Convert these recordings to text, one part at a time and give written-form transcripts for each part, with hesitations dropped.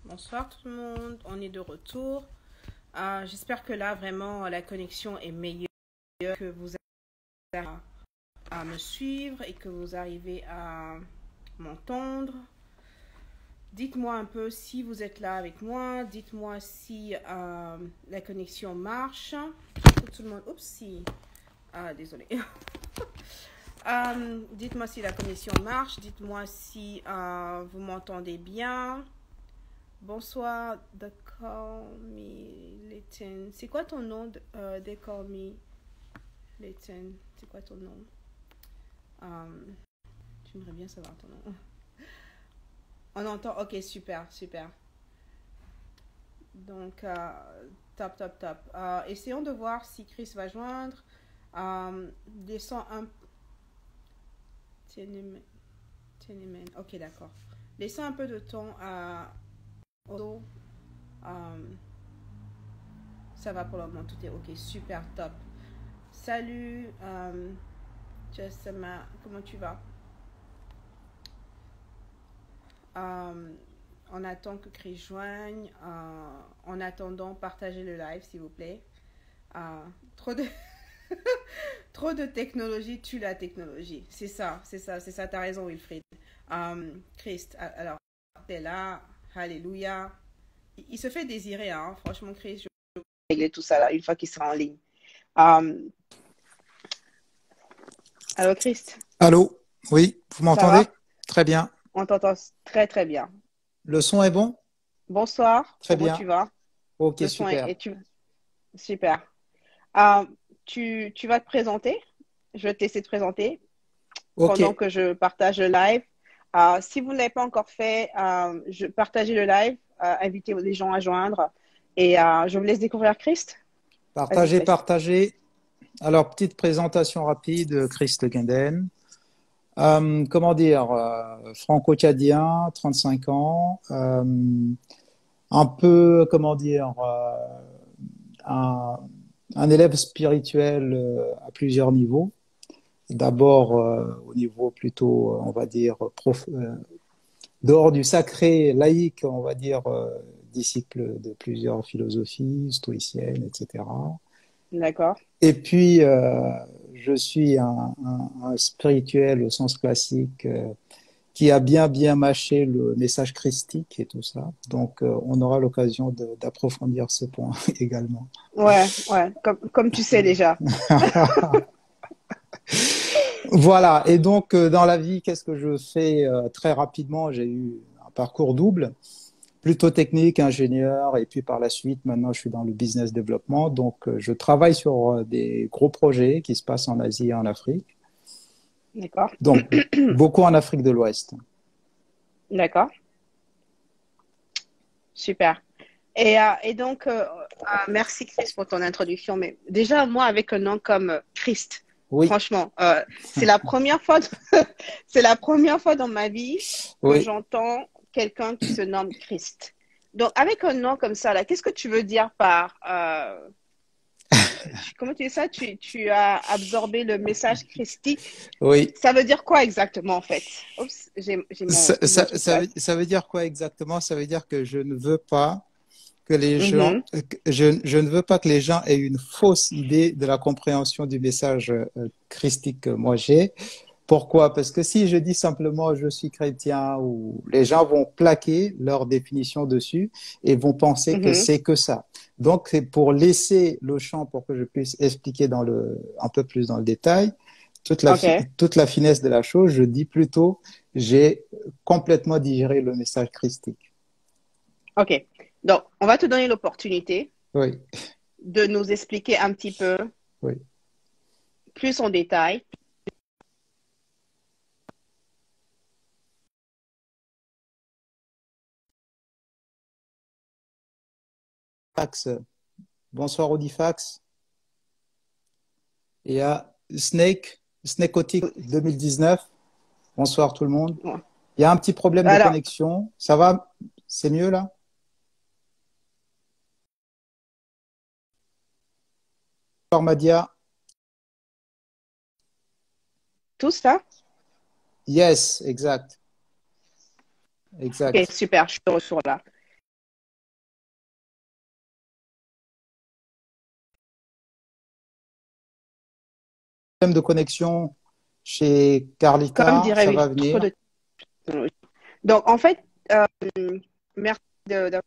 Bonsoir tout le monde, on est de retour. J'espère que là, vraiment, la connexion est meilleure, que vous arrivez à me suivre et que vous arrivez à m'entendre. Dites-moi un peu si vous êtes là avec moi. Dites-moi si la connexion marche. Tout le monde, oups, si. Désolé. Dites-moi si la connexion marche. Dites-moi si vous m'entendez bien. Bonsoir, de Call Me Leighton. C'est quoi ton nom, de Call Me Leighton? C'est quoi ton nom? J'aimerais bien savoir ton nom. On entend? Ok, super, super. Donc, top, top, top. Essayons de voir si Chris va joindre. Laissons un... Tiananmen. Ok, d'accord. Laissons un peu de temps à... ça va pour le moment, tout est ok, super, top. Salut, Jessama, comment tu vas? On attend que Chris joigne. En attendant, partagez le live, s'il vous plaît. Trop de... trop de technologie tue la technologie. C'est ça, c'est ça, c'est ça. T'as raison, Wilfried. Christ, alors, t'es là. Alléluia. Il se fait désirer, hein. Franchement, Chris, je vais régler tout ça là, une fois qu'il sera en ligne. Allô, Christ? Allô? Oui, vous Ça m'entendez? va? Très bien. On t'entend très, très bien. Le son est bon? Bonsoir, Très comment bien. tu vas? Ok, Le son super. super. Euh, tu vas te présenter? Je vais te laisser te présenter Ok, pendant que je partage le live. Si vous ne l'avez pas encore fait, partagez le live, invitez les gens à joindre et je vous laisse découvrir Christ. Vas-y, partagez, Christ. partagez. Alors, petite présentation rapide, Christ Guinden. Comment dire, franco-cadien, 35 ans, un peu, comment dire, un, un élève spirituel à plusieurs niveaux. D'abord, au niveau plutôt, on va dire, dehors du sacré laïque, on va dire, disciple de plusieurs philosophies stoïciennes, etc. D'accord. Et puis, je suis un spirituel au sens classique qui a bien, bien mâché le message christique et tout ça. Donc, on aura l'occasion d'approfondir ce point également. Ouais, ouais, comme tu sais déjà. Voilà. Et donc, dans la vie, qu'est-ce que je fais très rapidement? J'ai eu un parcours double. Plutôt technique, ingénieur, et puis par la suite, maintenant, je suis dans le business développement. Donc, je travaille sur des gros projets qui se passent en Asie et en Afrique. D'accord. Donc, beaucoup en Afrique de l'Ouest. D'accord. Super. Et donc, merci Chris pour ton introduction. Mais déjà, moi, avec un nom comme Christ, Oui, franchement, c'est la première fois, c'est la première fois dans ma vie que oui. j'entends quelqu'un qui se nomme Christ. Donc, avec un nom comme ça, là, qu'est-ce que tu veux dire par, comment tu dis ça? Tu as absorbé le message christique. Oui. Ça veut dire quoi exactement, en fait? Oups, j'ai mon truc là. Ça veut dire quoi exactement? Ça veut dire que je ne veux pas que les gens, Mhm, je ne veux pas que les gens aient une fausse idée de la compréhension du message christique que moi j'ai. Pourquoi? Parce que si je dis simplement je suis chrétien, ou les gens vont plaquer leur définition dessus et vont penser que mhm. c'est que ça. Donc, c'est pour laisser le champ pour que je puisse expliquer un peu plus dans le détail OK. toute la finesse de la chose, je dis plutôt j'ai complètement digéré le message christique. OK. Donc, on va te donner l'opportunité Oui, de nous expliquer un petit peu oui. plus en détail. Fax, bonsoir Audifax. Et à Snakeotic 2019. Bonsoir tout le monde. Bon. Il y a un petit problème de Alors, connexion. Ça va? C'est mieux là? Formadia? tout ça? Yes, exact. OK, Exact. super, je te retourne là. de connexion chez Comme Carlita, dirait, ça oui, va trop venir. de technologie. Donc, en fait, merci d'avoir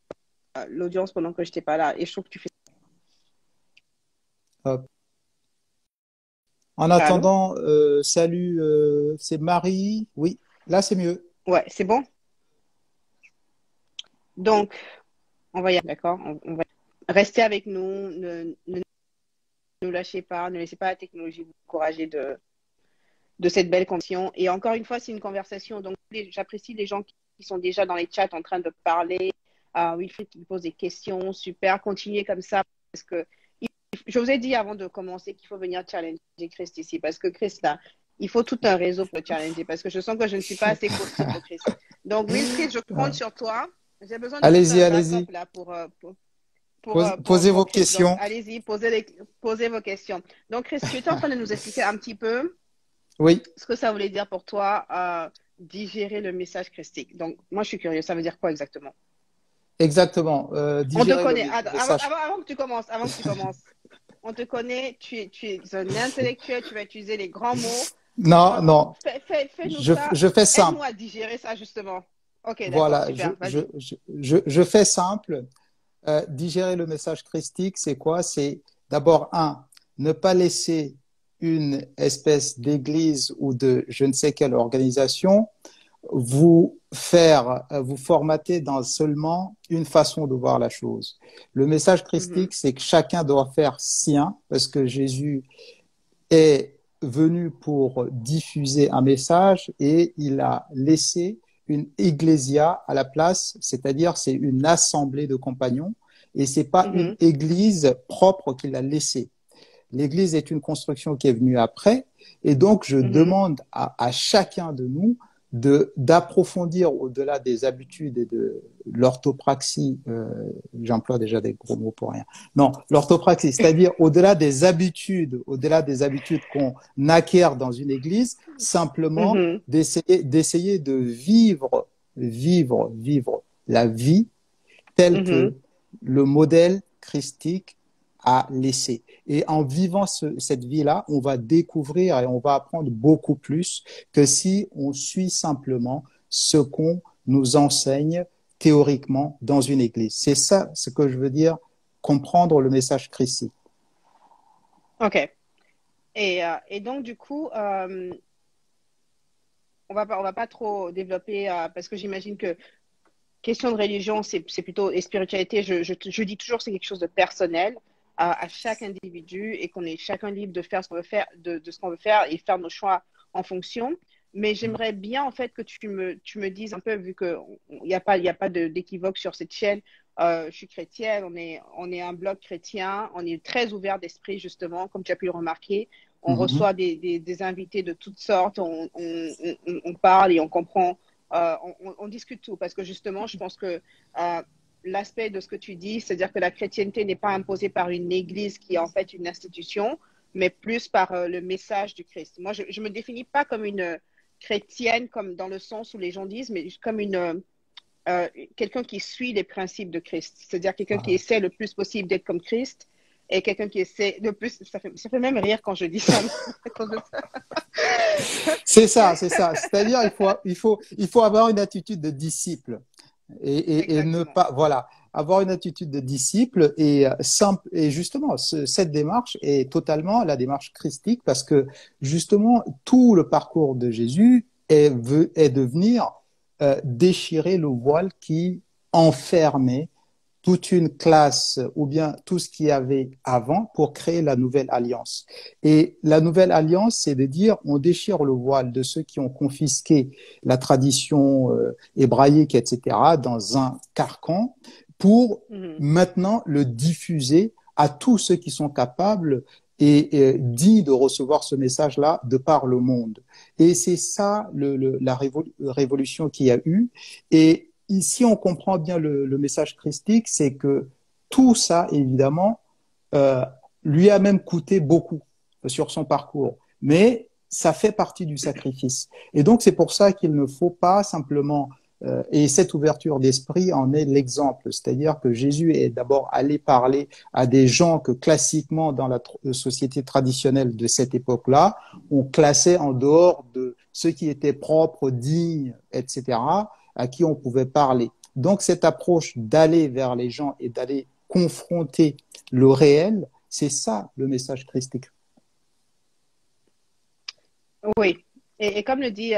l'audience pendant que je n'étais pas là. Et je trouve que tu fais. Hop. En Allô? attendant, salut, c'est Marie. Oui, là c'est mieux. Ouais, c'est bon. Donc, on va y aller, d'accord? On va rester avec nous. Ne nous lâchez pas. Ne laissez pas la technologie vous encourager de cette belle conversation. Et encore une fois, c'est une conversation. Donc, j'apprécie les gens qui sont déjà dans les chats en train de parler. Wilfried qui pose des questions. Super. Continuez comme ça. Parce que je vous ai dit avant de commencer qu'il faut venir challenger Christ ici. Parce que Christ, là, il faut tout un réseau pour le challenger. Parce que je sens que je ne suis pas assez costaud pour Christ. Donc, Wilfried, je compte sur toi. J'ai besoin de tout Allez-y, un backup allez-y. là Posez vos pour Chris. Donc, questions. allez-y, posez vos questions. Donc, Chris, tu étais en train de nous expliquer un petit peu Oui, ce que ça voulait dire pour toi, digérer le message christique. Donc, moi, je suis curieux. Ça veut dire quoi exactement? exactement. On te Digérer le connaît. message. Avant que tu commences, on te connaît. Tu es un intellectuel. Tu vas utiliser les grands mots. Non, non. Fais-nous ça. Je fais Aide-nous simple. à digérer ça, justement. Ok, d'accord, Voilà, super. Vas-y. je fais simple. Digérer le message christique, c'est quoi? C'est d'abord, ne pas laisser une espèce d'église ou de je ne sais quelle organisation vous formater dans seulement une façon de voir la chose. Le message Mhm, christique, c'est que chacun doit faire sien, parce que Jésus est venu pour diffuser un message et il a laissé une ecclésia à la place, c'est-à-dire c'est une assemblée de compagnons et c'est pas une mhm, église propre qu'il a laissée. L'église est une construction qui est venue après et donc je mhm. demande à chacun de nous d'approfondir au-delà des habitudes et de l'orthopraxie, j'emploie déjà des gros mots pour rien. Non, l'orthopraxie, c'est-à-dire au-delà des habitudes qu'on acquiert dans une église, simplement Mhm, d'essayer de vivre la vie telle mhm. que le modèle christique a laissé. Et en vivant cette vie-là, on va découvrir et on va apprendre beaucoup plus que si on suit simplement ce qu'on nous enseigne théoriquement dans une église. C'est ça ce que je veux dire, comprendre le message christique. Ok. Et donc, du coup, on va pas trop développer parce que j'imagine que question de religion, c'est plutôt et spiritualité. Je dis toujours c'est quelque chose de personnel à chaque individu et qu'on est chacun libre de faire ce qu'on veut faire, de ce qu'on veut faire et faire nos choix en fonction. Mais j'aimerais bien en fait que tu me dises un peu vu que il y a pas d'équivoque sur cette chaîne. Je suis chrétienne, on est un blog chrétien, on est très ouvert d'esprit justement, comme tu as pu le remarquer. On Mhm. reçoit des invités de toutes sortes, on parle et on comprend on discute tout parce que justement, je pense que l'aspect de ce que tu dis, c'est-à-dire que la chrétienté n'est pas imposée par une église qui est en fait une institution, mais plus par le message du Christ. Moi, je ne me définis pas comme une chrétienne, comme dans le sens où les gens disent, mais comme quelqu'un qui suit les principes de Christ, c'est-à-dire quelqu'un qui Voilà. essaie le plus possible d'être comme Christ et quelqu'un qui essaie de plus. Ça fait même rire quand je dis ça. À cause de ça. C'est ça, c'est ça. C'est-à-dire, il faut avoir une attitude de disciple et ne Exactement. pas, voilà, avoir une attitude de disciple et simple. Et justement, cette démarche est totalement la démarche christique parce que justement, tout le parcours de Jésus est de venir déchirer le voile qui enfermait toute une classe ou bien tout ce qu'il y avait avant pour créer la nouvelle alliance. Et la nouvelle alliance, c'est de dire on déchire le voile de ceux qui ont confisqué la tradition hébraïque, etc., dans un carcan pour Mhm. maintenant le diffuser à tous ceux qui sont capables et dignes de recevoir ce message-là de par le monde. Et c'est ça la révolution qu'il y a eu. Et ici, on comprend bien le message christique, c'est que tout ça, évidemment, euh, lui a même coûté beaucoup sur son parcours. Mais ça fait partie du sacrifice. Et donc, c'est pour ça qu'il ne faut pas simplement Et cette ouverture d'esprit en est l'exemple. C'est-à-dire que Jésus est d'abord allé parler à des gens que classiquement dans la société traditionnelle de cette époque-là, on classait en dehors de ceux qui étaient propres, dignes, etc., à qui on pouvait parler. Donc cette approche d'aller vers les gens et d'aller confronter le réel, c'est ça le message christique. Oui. Et comme le dit,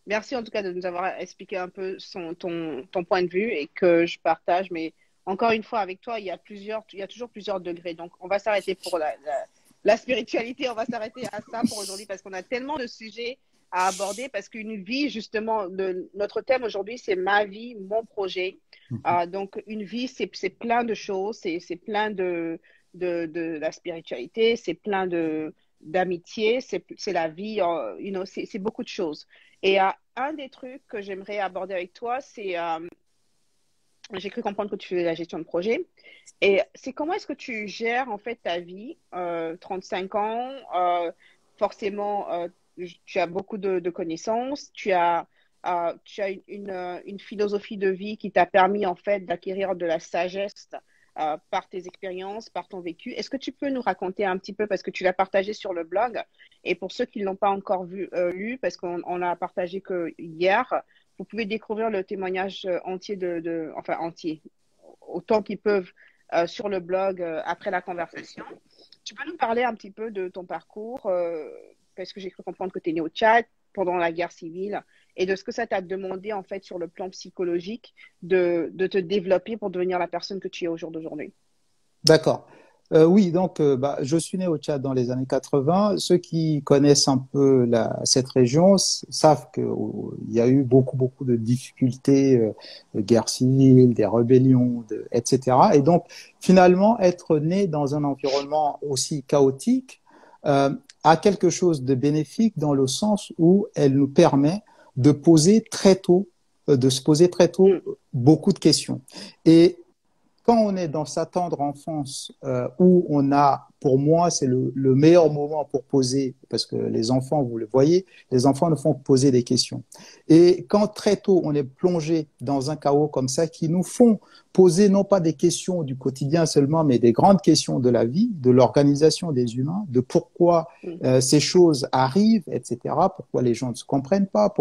merci en tout cas de nous avoir expliqué un peu ton point de vue et que je partage. Mais encore une fois, avec toi, il y a toujours plusieurs degrés. Donc, on va s'arrêter pour la spiritualité. On va s'arrêter à ça pour aujourd'hui parce qu'on a tellement de sujets à aborder. Parce qu'une vie, justement, notre thème aujourd'hui, c'est ma vie, mon projet. Donc, une vie, c'est plein de choses. C'est plein de la spiritualité. C'est plein d'amitié. C'est la vie. C'est beaucoup de choses. Et un des trucs que j'aimerais aborder avec toi, c'est, j'ai cru comprendre que tu faisais la gestion de projet. Et c'est comment est-ce que tu gères en fait ta vie, 35 ans, forcément, tu as beaucoup de connaissances, tu as une philosophie de vie qui t'a permis en fait d'acquérir de la sagesse par tes expériences, par ton vécu. Est-ce que tu peux nous raconter un petit peu, parce que tu l'as partagé sur le blog, et pour ceux qui ne l'ont pas encore lu, parce qu'on l'a partagé que hier, vous pouvez découvrir le témoignage entier enfin entier, autant qu'ils peuvent sur le blog après la conversation. Tu peux nous parler un petit peu de ton parcours, parce que j'ai cru comprendre que tu es né au Tchad pendant la guerre civile, et de ce que ça t'a demandé en fait sur le plan psychologique de te développer pour devenir la personne que tu es au jour d'aujourd'hui. D'accord. Oui, donc je suis né au Tchad dans les années 80. Ceux qui connaissent un peu cette région savent qu'il y a eu beaucoup de difficultés, de guerre civile, des rébellions, etc. Et donc, finalement, être né dans un environnement aussi chaotique a quelque chose de bénéfique dans le sens où elle nous permet de se poser très tôt beaucoup de questions. Et quand on est dans sa tendre enfance, où on a, pour moi, c'est le meilleur moment pour poser, parce que les enfants, vous le voyez, les enfants ne font que poser des questions. Et quand très tôt, on est plongé dans un chaos comme ça, qui nous font poser non pas des questions du quotidien seulement, mais des grandes questions de la vie, de l'organisation des humains, de pourquoi ces choses arrivent, etc., pourquoi les gens ne se comprennent pas,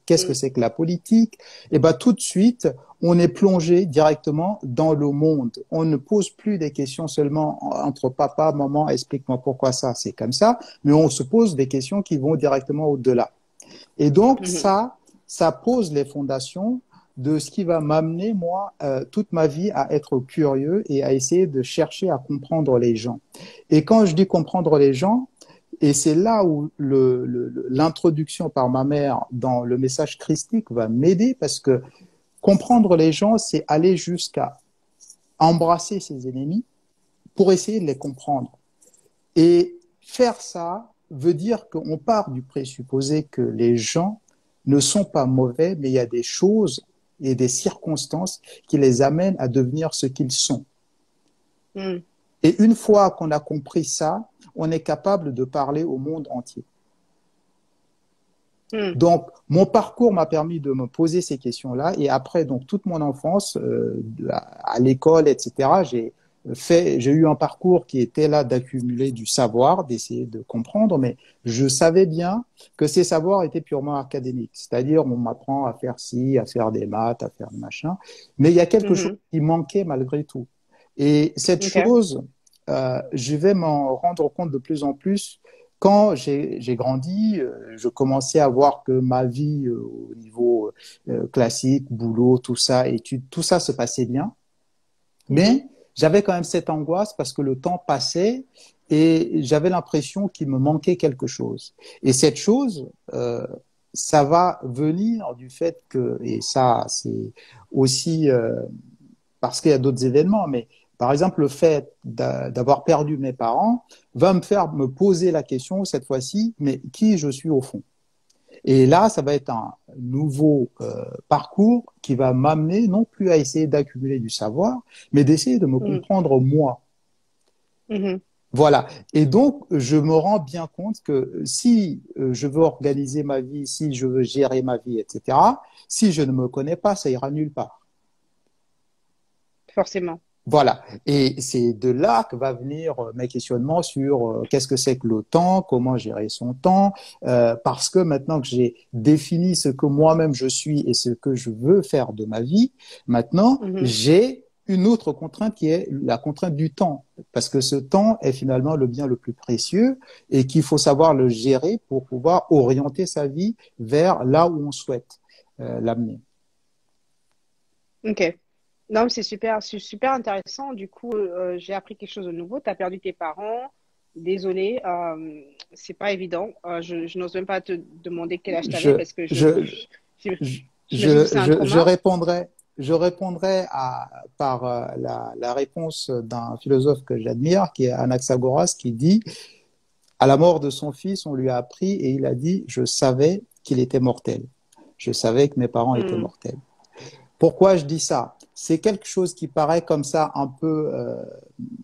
qu'est-ce que c'est que la politique, et ben tout de suite, on est plongé directement dans le monde. On ne pose plus des questions seulement entre papa, maman, explique-moi pourquoi ça, c'est comme ça, mais on se pose des questions qui vont directement au-delà. Et donc ça pose les fondations de ce qui va m'amener, moi, toute ma vie à être curieux et à essayer de chercher à comprendre les gens. Et quand je dis comprendre les gens, et c'est là où l'introduction par ma mère dans le message christique va m'aider, parce que comprendre les gens, c'est aller jusqu'à embrasser ses ennemis pour essayer de les comprendre. Et faire ça veut dire qu'on part du présupposé que les gens ne sont pas mauvais, mais il y a des choses et des circonstances qui les amènent à devenir ce qu'ils sont. Et une fois qu'on a compris ça, on est capable de parler au monde entier. Donc, mon parcours m'a permis de me poser ces questions-là. Et après, donc, toute mon enfance, à l'école, etc., j'ai eu un parcours qui était là d'accumuler du savoir, d'essayer de comprendre, mais je savais bien que ces savoirs étaient purement académiques. C'est-à-dire, on m'apprend à faire ci, à faire des maths, à faire des machins. Mais il y a quelque chose qui manquait malgré tout. Et cette chose, je vais m'en rendre compte de plus en plus. Quand j'ai grandi, je commençais à voir que ma vie au niveau classique, boulot, tout ça, études, tout ça se passait bien. Mais j'avais quand même cette angoisse parce que le temps passait et j'avais l'impression qu'il me manquait quelque chose. Et cette chose, ça va venir du fait que, et ça c'est aussi parce qu'il y a d'autres événements, mais par exemple, le fait d'avoir perdu mes parents va me faire me poser la question cette fois-ci, mais qui je suis au fond? Et là, ça va être un nouveau parcours qui va m'amener non plus à essayer d'accumuler du savoir, mais d'essayer de me comprendre moi. Voilà. Et donc, je me rends bien compte que si je veux organiser ma vie, si je veux gérer ma vie, etc., si je ne me connais pas, ça ira nulle part. Forcément. Voilà. Et c'est de là que va venir mes questionnements sur qu'est-ce que c'est que le temps, comment gérer son temps, parce que maintenant que j'ai défini ce que moi-même je suis et ce que je veux faire de ma vie, maintenant Mhm. j'ai une autre contrainte qui est la contrainte du temps, parce que ce temps est finalement le bien le plus précieux et qu'il faut savoir le gérer pour pouvoir orienter sa vie vers là où on souhaite l'amener. Ok. Non, mais c'est super intéressant. Du coup, j'ai appris quelque chose de nouveau. Tu as perdu tes parents. Désolée, c'est pas évident. Je n'ose même pas te demander quel âge tu avais Je, parce que je, je, j'imagine que c'est un trauma. je répondrai par la réponse d'un philosophe que j'admire, qui est Anaxagoras, qui dit, à la mort de son fils, on lui a appris et il a dit, je savais qu'il était mortel. Je savais que mes parents étaient Hmm. mortels. Pourquoi je dis ça? C'est quelque chose qui paraît comme ça un peu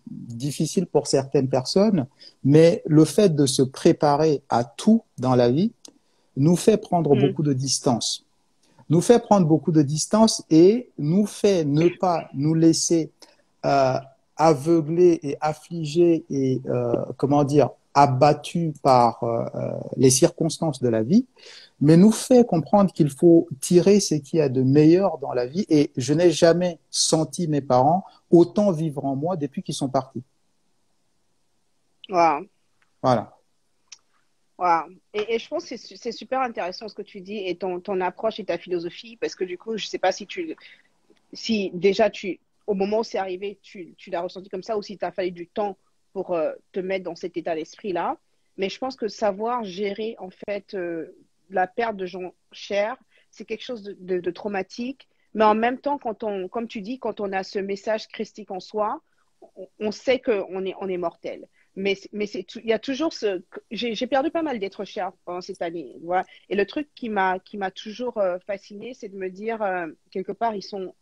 difficile pour certaines personnes, mais le fait de se préparer à tout dans la vie nous fait prendre Hmm. beaucoup de distance. Nous fait prendre beaucoup de distance et nous fait ne pas nous laisser euh, aveugler et affliger et comment dire abattus par les circonstances de la vie, mais nous fait comprendre qu'il faut tirer ce qu'il y a de meilleur dans la vie. Et je n'ai jamais senti mes parents autant vivre en moi depuis qu'ils sont partis. Wow. Voilà. Wow. Et je pense que c'est super intéressant ce que tu dis et ton approche et ta philosophie parce que du coup, je sais pas si déjà au moment où c'est arrivé, tu l'as ressenti comme ça ou si tu as fallu du temps pour te mettre dans cet état d'esprit-là. Mais je pense que savoir gérer en fait la perte de gens chers, c'est quelque chose de traumatique. Mais en même temps, comme tu dis, quand on a ce message christique en soi, on sait on est mortel. Il y a toujours j'ai perdu pas mal d'êtres chers pendant cette année. Voilà. Et le truc qui m'a toujours fasciné, c'est de me dire, quelque part, ils sont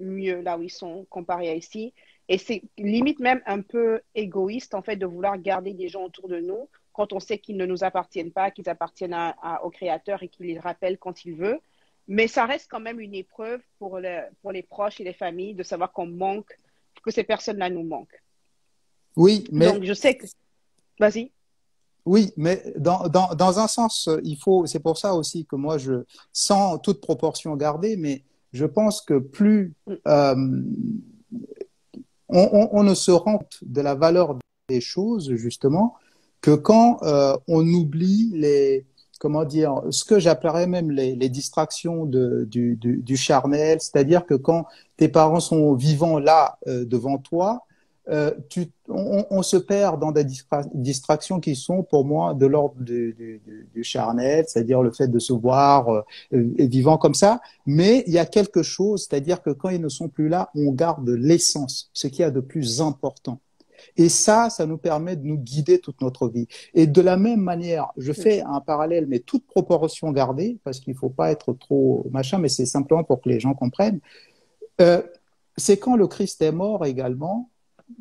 mieux là où ils sont comparés à ici. Et c'est limite même un peu égoïste, en fait, de vouloir garder des gens autour de nous quand on sait qu'ils ne nous appartiennent pas, qu'ils appartiennent au Créateur et qu'il les rappelle quand il veut. Mais ça reste quand même une épreuve pour les proches et les familles de savoir qu'on manque, que ces personnes-là nous manquent. Oui, Donc, mais je sais que. Vas-y. oui, mais dans un sens, il faut. C'est pour ça aussi que moi, sans toute proportion gardée, mais je pense que plus Mm, euh, on ne se rend compte de la valeur des choses, justement, que quand on oublie comment dire, ce que j'appellerais même les distractions du charnel, c'est-à-dire que quand tes parents sont vivants là devant toi, on se perd dans des distractions qui sont pour moi de l'ordre du charnel, c'est-à-dire le fait de se voir vivant comme ça. Mais il y a quelque chose, c'est-à-dire que quand ils ne sont plus là, on garde l'essence, ce qu'il y a de plus important. Et ça nous permet de nous guider toute notre vie. Et de la même manière, je mm, fais un parallèle, mais toute proportion gardée, parce qu'il ne faut pas être trop machin, mais c'est simplement pour que les gens comprennent. Euh, c'est quand le Christ est mort également,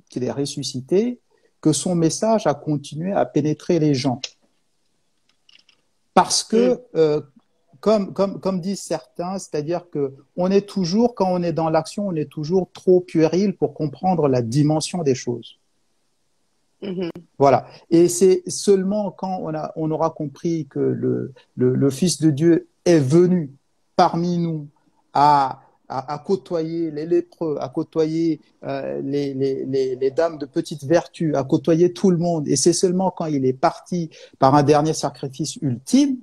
qu'il est ressuscité, que son message a continué à pénétrer les gens. Parce mm. que, comme disent certains, c'est-à-dire que on est toujours, quand on est dans l'action, on est toujours trop puéril pour comprendre la dimension des choses. Mhm. Voilà. Et c'est seulement quand on aura compris que le Fils de Dieu est venu parmi nous à côtoyer les lépreux, à côtoyer les dames de petite vertu, à côtoyer tout le monde. Et c'est seulement quand il est parti par un dernier sacrifice ultime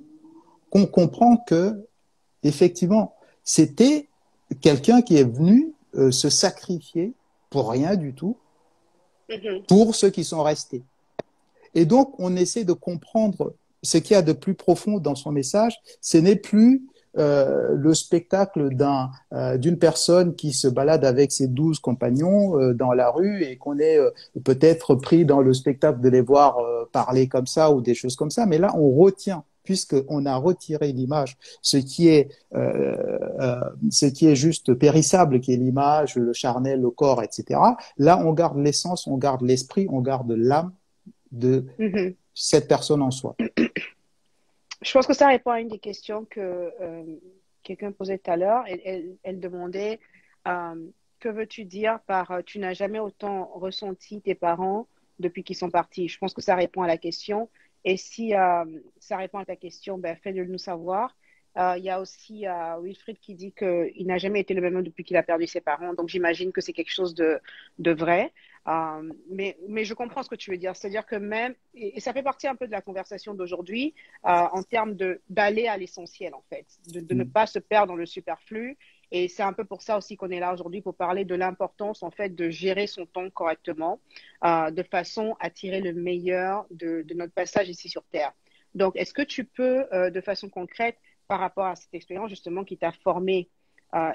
qu'on comprend que, effectivement, c'était quelqu'un qui est venu se sacrifier pour rien du tout, Mhm. pour ceux qui sont restés. Et donc, on essaie de comprendre ce qu'il y a de plus profond dans son message. Ce n'est plus le spectacle d'une personne qui se balade avec ses 12 compagnons dans la rue et qu'on est peut-être pris dans le spectacle de les voir parler comme ça ou des choses comme ça. Mais là, on retient. puisqu'on a retiré l'image, ce qui est juste périssable, qui est l'image, le charnel, le corps, etc. Là, on garde l'essence, on garde l'esprit, on garde l'âme de cette personne en soi. Je pense que ça répond à une des questions que quelqu'un posait tout à l'heure. Elle demandait que veux-tu dire par tu n'as jamais autant ressenti tes parents depuis qu'ils sont partis. Je pense que ça répond à la question. Et si ça répond à ta question, ben, fais-le nous savoir. Il y a aussi Wilfried qui dit qu'il n'a jamais été le même homme depuis qu'il a perdu ses parents. Donc, j'imagine que c'est quelque chose de vrai. Mais je comprends ce que tu veux dire. C'est-à-dire que même, et ça fait partie un peu de la conversation d'aujourd'hui, en termes d'aller à l'essentiel, en fait, de ne pas se perdre dans le superflu. Et c'est un peu pour ça aussi qu'on est là aujourd'hui, pour parler de l'importance, en fait, de gérer son temps correctement, de façon à tirer le meilleur de notre passage ici sur Terre. Donc, est-ce que tu peux, de façon concrète, par rapport à cette expérience justement qui t'a formé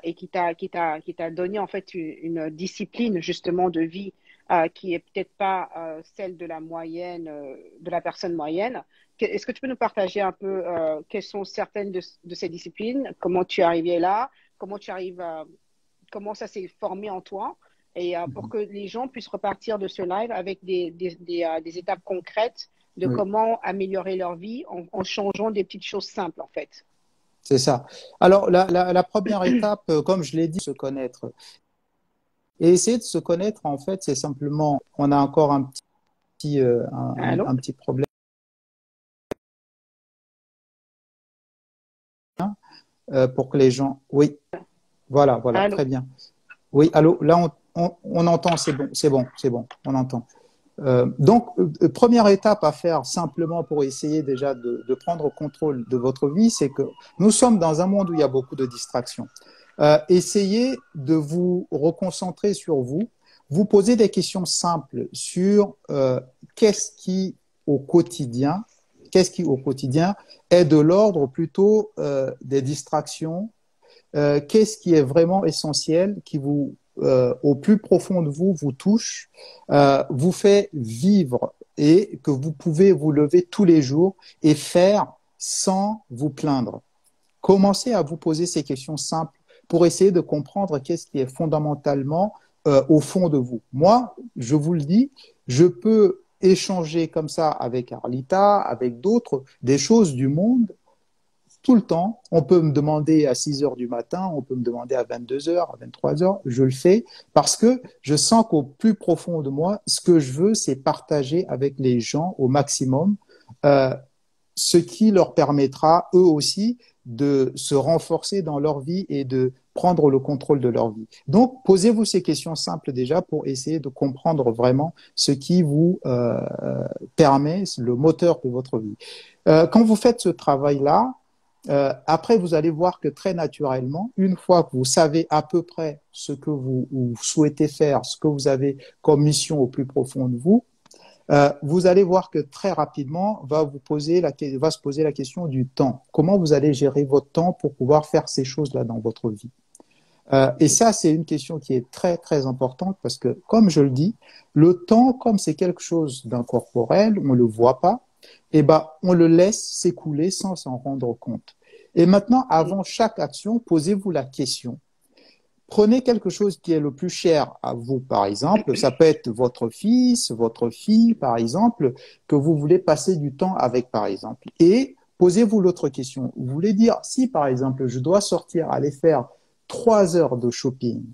et qui t'a donné en fait une discipline justement de vie qui est peut-être pas celle de la moyenne, de la personne moyenne. Est-ce que tu peux nous partager un peu quelles sont certaines de ces disciplines, comment tu es arrivé là, comment ça s'est formé en toi, et pour que les gens puissent repartir de ce live avec des étapes concrètes de comment améliorer leur vie en changeant des petites choses simples en fait. C'est ça. Alors, la première étape, comme je l'ai dit, se connaître. Et essayer de se connaître, en fait, c'est simplement, on a encore un petit problème pour que les gens... Oui, voilà, Allô. très bien. Oui, allô, là, on entend, c'est bon, on entend. Donc, première étape à faire simplement pour essayer déjà de prendre contrôle de votre vie, c'est que nous sommes dans un monde où il y a beaucoup de distractions. Essayez de vous reconcentrer sur vous, vous poser des questions simples sur qu'est-ce qui au quotidien est de l'ordre plutôt des distractions, qu'est-ce qui est vraiment essentiel, qui vous au plus profond de vous, vous touche, vous fait vivre et que vous pouvez vous lever tous les jours et faire sans vous plaindre. Commencez à vous poser ces questions simples pour essayer de comprendre qu'est-ce qui est fondamentalement au fond de vous. Moi, je vous le dis, je peux échanger comme ça avec Arlita, avec d'autres, des choses du monde tout le temps. On peut me demander à 6 heures du matin, on peut me demander à 22 heures, à 23 heures. Je le fais parce que je sens qu'au plus profond de moi, ce que je veux, c'est partager avec les gens au maximum ce qui leur permettra, eux aussi, de se renforcer dans leur vie et de prendre le contrôle de leur vie. Donc, posez-vous ces questions simples déjà pour essayer de comprendre vraiment ce qui vous permet, le moteur de votre vie. Quand vous faites ce travail-là, après, vous allez voir que très naturellement, une fois que vous savez à peu près ce que vous souhaitez faire, ce que vous avez comme mission au plus profond de vous, vous allez voir que très rapidement va se poser la question du temps. Comment vous allez gérer votre temps pour pouvoir faire ces choses-là dans votre vie? Et ça, c'est une question qui est très, très importante parce que, comme je le dis, le temps, comme c'est quelque chose d'incorporel, on ne le voit pas, et ben, on le laisse s'écouler sans s'en rendre compte. Et maintenant, avant chaque action, posez-vous la question. Prenez quelque chose qui est le plus cher à vous, par exemple. Ça peut être votre fils, votre fille, par exemple, que vous voulez passer du temps avec, par exemple. Et posez-vous l'autre question. Vous voulez dire, si, par exemple, je dois sortir, aller faire 3 heures de shopping,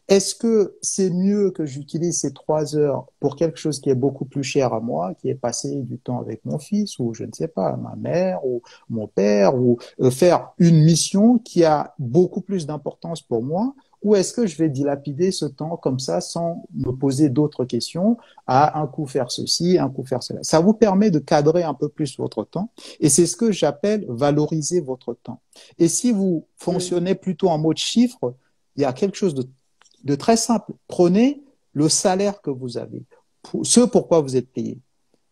est-ce que c'est mieux que j'utilise ces 3 heures pour quelque chose qui est beaucoup plus cher à moi, qui est passer du temps avec mon fils ou je ne sais pas, ma mère ou mon père ou faire une mission qui a beaucoup plus d'importance pour moi? Ou est-ce que je vais dilapider ce temps comme ça sans me poser d'autres questions, à un coup faire ceci, un coup faire cela? Ça vous permet de cadrer un peu plus votre temps et c'est ce que j'appelle valoriser votre temps. Et si vous fonctionnez plutôt en mode chiffre, il y a quelque chose de très simple. Prenez le salaire que vous avez, ce pourquoi vous êtes payé,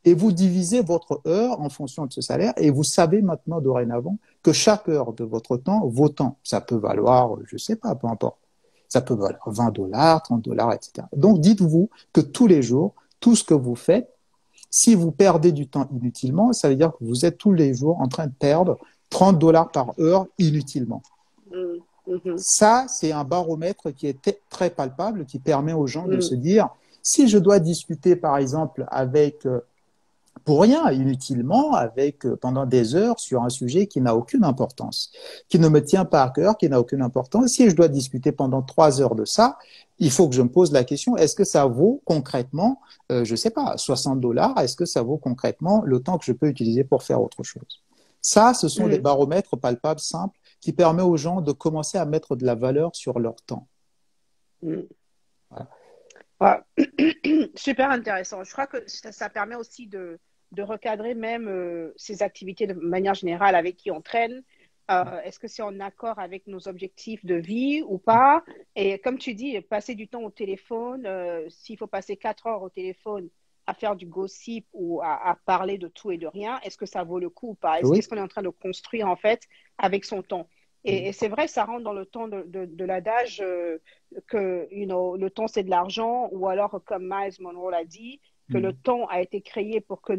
et vous divisez votre heure en fonction de ce salaire, et vous savez maintenant dorénavant que chaque heure de votre temps vaut tant. Ça peut valoir, je ne sais pas, peu importe. Ça peut valoir 20 dollars, 30 dollars, etc. Donc dites-vous que tous les jours, tout ce que vous faites, Si vous perdez du temps inutilement, ça veut dire que vous êtes tous les jours en train de perdre 30 dollars par heure inutilement. Ça, c'est un baromètre qui est très palpable, qui permet aux gens de se dire, si je dois discuter, par exemple, avec, pour rien, inutilement, avec, pendant des heures sur un sujet qui n'a aucune importance, qui ne me tient pas à cœur, qui n'a aucune importance, si je dois discuter pendant 3 heures de ça, il faut que je me pose la question, est-ce que ça vaut concrètement, je sais pas, 60 dollars, est-ce que ça vaut concrètement le temps que je peux utiliser pour faire autre chose? Ça, ce sont des baromètres palpables, simples, qui permettent aux gens de commencer à mettre de la valeur sur leur temps. Voilà. Ouais. Super intéressant. Je crois que ça permet aussi de recadrer même ces activités de manière générale avec qui on traîne. Est-ce que c'est en accord avec nos objectifs de vie ou pas? Et comme tu dis, passer du temps au téléphone, s'il faut passer 4 heures au téléphone à faire du gossip ou à parler de tout et de rien, est-ce que ça vaut le coup ou pas? Qu'est-ce qu'on est en train de construire en fait avec son temps? Et c'est vrai, ça rentre dans le temps de l'adage que le temps c'est de l'argent, ou alors comme Miles Monroe l'a dit, que le temps a été créé pour que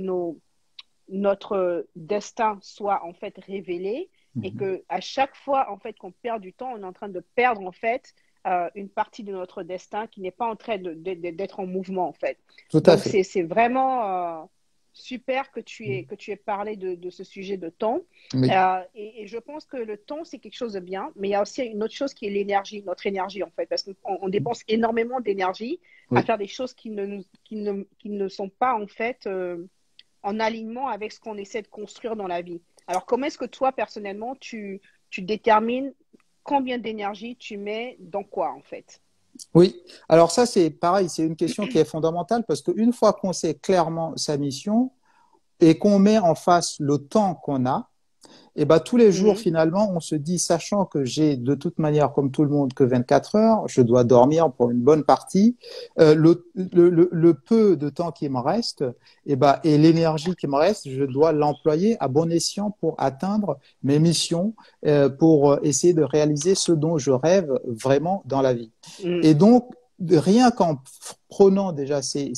notre destin soit en fait révélé, et que à chaque fois en fait qu'on perd du temps, on est en train de perdre en fait une partie de notre destin qui n'est pas en train d'être en mouvement en fait. Tout à fait. Donc c'est vraiment super que tu aies parlé de ce sujet de temps. Oui. Et je pense que le temps, c'est quelque chose de bien, mais il y a aussi une autre chose qui est l'énergie, notre énergie en fait, parce qu'on dépense énormément d'énergie à faire des choses qui ne sont pas en fait en alignement avec ce qu'on essaie de construire dans la vie. Alors, comment est-ce que toi, personnellement, tu détermines combien d'énergie tu mets dans quoi en fait? Oui, alors ça c'est pareil, c'est une question qui est fondamentale parce qu'une fois qu'on sait clairement sa mission et qu'on met en face le temps qu'on a, et ben tous les jours finalement on se dit, sachant que j'ai de toute manière comme tout le monde que 24 heures, je dois dormir pour une bonne partie, le peu de temps qui me reste, et l'énergie qui me reste, je dois l'employer à bon escient pour atteindre mes missions, pour essayer de réaliser ce dont je rêve vraiment dans la vie. Et donc rien qu'en prenant déjà ces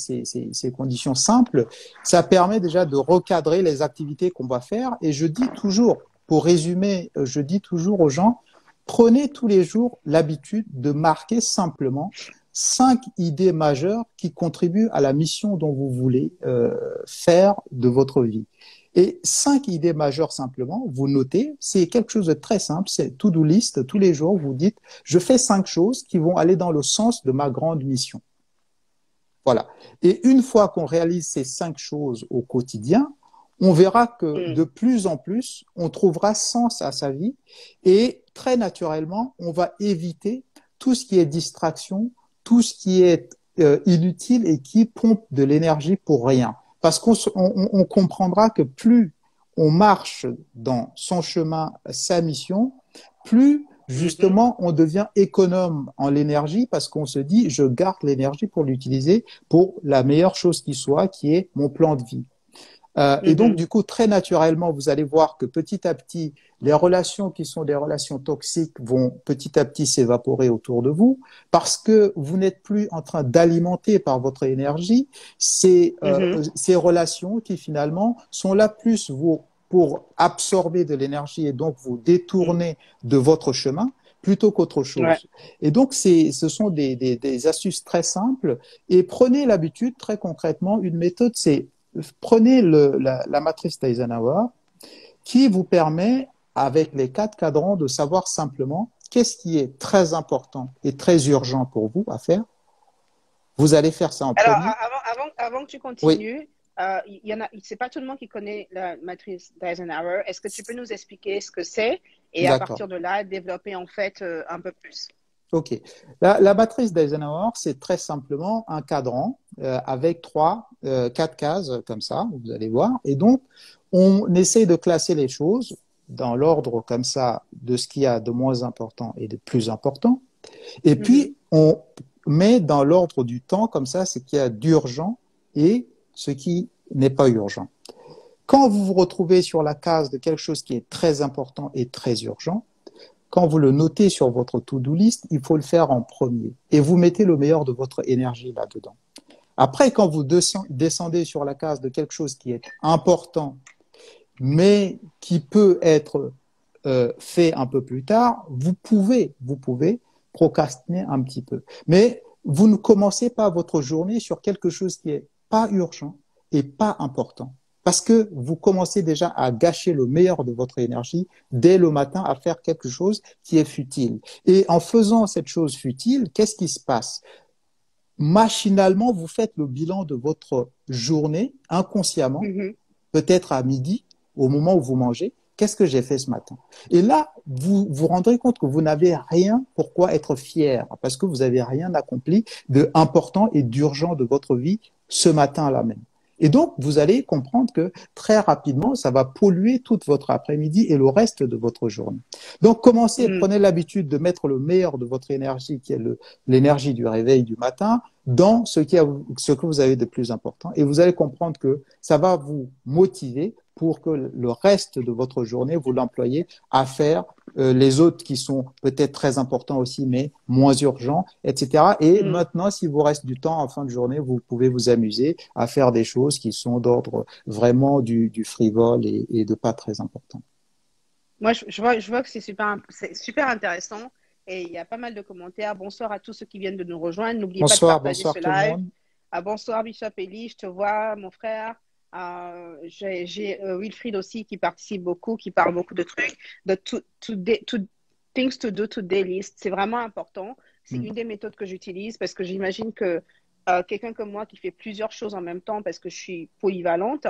conditions simples, ça permet déjà de recadrer les activités qu'on va faire. Et je dis toujours, pour résumer, je dis toujours aux gens, prenez tous les jours l'habitude de marquer simplement 5 idées majeures qui contribuent à la mission dont vous voulez faire de votre vie. Et 5 idées majeures simplement, vous notez, c'est quelque chose de très simple, c'est to-do list, tous les jours, vous dites, je fais 5 choses qui vont aller dans le sens de ma grande mission. Voilà. Et une fois qu'on réalise ces 5 choses au quotidien, on verra que de plus en plus, on trouvera sens à sa vie et très naturellement, on va éviter tout ce qui est distraction, tout ce qui est inutile et qui pompe de l'énergie pour rien. Parce qu'on comprendra que plus on marche dans son chemin, sa mission, plus justement on devient économe en l'énergie parce qu'on se dit je garde l'énergie pour l'utiliser pour la meilleure chose qui soit, qui est mon plan de vie. Et donc, du coup, très naturellement, vous allez voir que petit à petit, les relations qui sont des relations toxiques vont petit à petit s'évaporer autour de vous parce que vous n'êtes plus en train d'alimenter par votre énergie ces relations qui finalement sont là plus pour absorber de l'énergie et donc vous détourner de votre chemin plutôt qu'autre chose. Ouais. Et donc, ce sont des astuces très simples et prenez l'habitude, très concrètement, une méthode, c'est prenez la matrice d'Eisenhower qui vous permet, avec les 4 cadrans, de savoir simplement qu'est-ce qui est très important et très urgent pour vous à faire. Vous allez faire ça en premier. Alors, avant que tu continues, oui. C'est pas tout le monde qui connaît la matrice d'Eisenhower. Est-ce que tu peux nous expliquer ce que c'est et à partir de là, développer en fait un peu plus? Ok. La matrice d'Eisenhower, c'est très simplement un cadran avec 4 cases comme ça, vous allez voir. Et donc, on essaie de classer les choses dans l'ordre comme ça de ce qu'il y a de moins important et de plus important. Et puis, on met dans l'ordre du temps comme ça ce qu'il y a d'urgent et ce qui n'est pas urgent. Quand vous vous retrouvez sur la case de quelque chose qui est très important et très urgent, quand vous le notez sur votre to-do list, il faut le faire en premier. Et vous mettez le meilleur de votre énergie là-dedans. Après, quand vous descendez sur la case de quelque chose qui est important, mais qui peut être fait un peu plus tard, vous pouvez procrastiner un petit peu. Mais vous ne commencez pas votre journée sur quelque chose qui est pas urgent et pas important. Parce que vous commencez déjà à gâcher le meilleur de votre énergie dès le matin à faire quelque chose qui est futile. Et en faisant cette chose futile, qu'est-ce qui se passe? Machinalement, vous faites le bilan de votre journée inconsciemment, peut-être à midi, au moment où vous mangez. Qu'est-ce que j'ai fait ce matin? Et là, vous vous rendrez compte que vous n'avez rien pourquoi être fier, parce que vous n'avez rien accompli de important et d'urgent de votre vie ce matin-là même. Et donc, vous allez comprendre que très rapidement, ça va polluer toute votre après-midi et le reste de votre journée. Donc, commencez, prenez l'habitude de mettre le meilleur de votre énergie, qui est l'énergie du réveil du matin, dans ce que vous avez de plus important. Et vous allez comprendre que ça va vous motiver pour que le reste de votre journée, vous l'employez à faire les autres qui sont peut-être très importants aussi, mais moins urgents, etc. Et maintenant, s'il vous reste du temps en fin de journée, vous pouvez vous amuser à faire des choses qui sont d'ordre vraiment du frivole et de pas très important. Moi, je vois que c'est super intéressant et il y a pas mal de commentaires. Bonsoir à tous ceux qui viennent de nous rejoindre. N'oubliez pas de partager ce Bonsoir tout le live. monde. Bonsoir Bishop Eli, je te vois, mon frère. J'ai Wilfried aussi qui participe beaucoup, qui parle beaucoup de trucs. De things to do today list, c'est vraiment important. C'est une des méthodes que j'utilise parce que j'imagine que quelqu'un comme moi qui fait plusieurs choses en même temps parce que je suis polyvalente,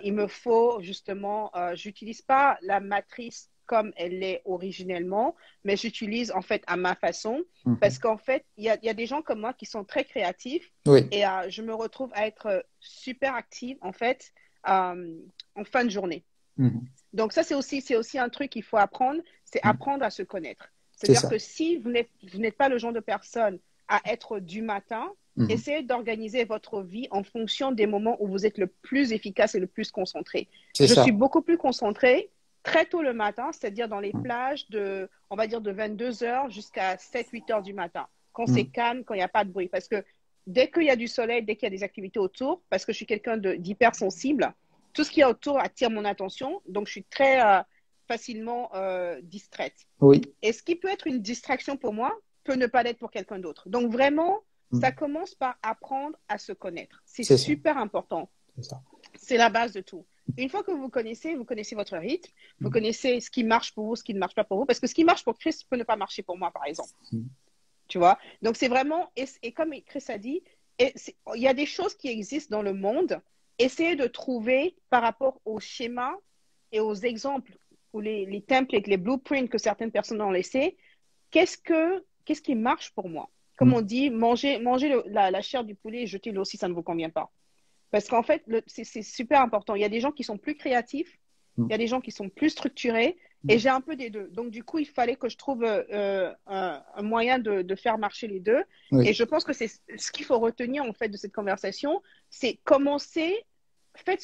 il me faut justement, j'utilise pas la matrice comme elle est originellement, mais j'utilise en fait à ma façon parce qu'en fait, il y a des gens comme moi qui sont très créatifs et je me retrouve à être super active en fait en fin de journée. Donc ça, c'est aussi un truc qu'il faut apprendre, c'est apprendre à se connaître. C'est-à-dire que si vous n'êtes pas le genre de personne à être du matin, essayez d'organiser votre vie en fonction des moments où vous êtes le plus efficace et le plus concentré. Je suis beaucoup plus concentrée très tôt le matin, c'est-à-dire dans les plages on va dire de 22 heures jusqu'à 7-8 heures du matin, quand c'est calme, quand il n'y a pas de bruit. Parce que dès qu'il y a du soleil, dès qu'il y a des activités autour, parce que je suis quelqu'un d'hypersensible, tout ce qui est autour attire mon attention, donc je suis très facilement distraite. Et ce qui peut être une distraction pour moi peut ne pas l'être pour quelqu'un d'autre. Donc vraiment, ça commence par apprendre à se connaître. C'est super important. C'est la base de tout. Une fois que vous connaissez votre rythme, vous connaissez ce qui marche pour vous, ce qui ne marche pas pour vous, parce que ce qui marche pour Chris peut ne pas marcher pour moi, par exemple. Tu vois? Donc c'est vraiment, et comme Chris a dit, il y a des choses qui existent dans le monde. Essayez de trouver par rapport aux schémas et aux exemples ou les templates, les blueprints que certaines personnes ont laissés, qu'est-ce qui marche pour moi? Comme on dit, manger la chair du poulet et jeter-le aussi, ça ne vous convient pas. Parce qu'en fait, c'est super important. Il y a des gens qui sont plus créatifs, il y a des gens qui sont plus structurés, et j'ai un peu des deux. Donc, du coup, il fallait que je trouve un moyen de faire marcher les deux. Et je pense que c'est ce qu'il faut retenir, en fait, de cette conversation, c'est commencer, faites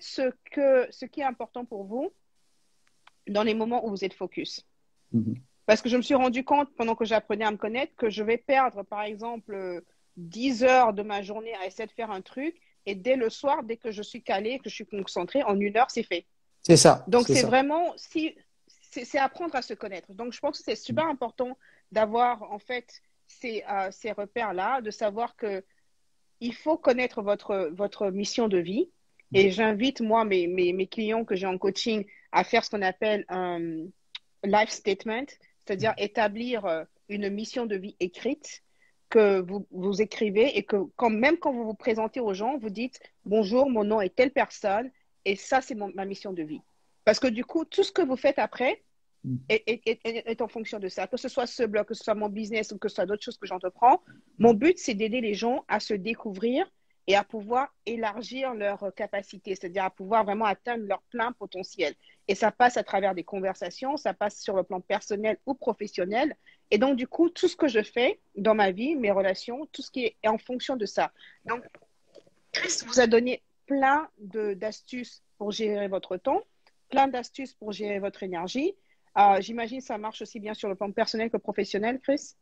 ce qui est important pour vous dans les moments où vous êtes focus. Parce que je me suis rendu compte, pendant que j'apprenais à me connaître, que je vais perdre, par exemple, 10 heures de ma journée à essayer de faire un truc. Et dès le soir, dès que je suis calée, que je suis concentrée, en 1 heure, c'est fait. C'est ça. Donc, c'est vraiment, c'est apprendre à se connaître. Donc, je pense que c'est super important d'avoir, en fait, ces repères-là, de savoir qu'il faut connaître votre mission de vie. Et j'invite, moi, mes clients que j'ai en coaching à faire ce qu'on appelle un life statement, c'est-à-dire établir une mission de vie écrite que vous écrivez et que même quand vous vous présentez aux gens, vous dites « Bonjour, mon nom est telle personne et ça, c'est ma mission de vie. » Parce que du coup, tout ce que vous faites après est en fonction de ça. Que ce soit ce blog, que ce soit mon business ou que ce soit d'autres choses que j'entreprends, mon but, c'est d'aider les gens à se découvrir et à pouvoir élargir leurs capacités, c'est-à-dire à pouvoir vraiment atteindre leur plein potentiel. Et ça passe à travers des conversations, ça passe sur le plan personnel ou professionnel. Et donc, du coup, tout ce que je fais dans ma vie, mes relations, tout ce qui est en fonction de ça. Donc, Chris vous a donné plein d'astuces pour gérer votre temps, plein d'astuces pour gérer votre énergie. J'imagine que ça marche aussi bien sur le plan personnel que professionnel, Chris?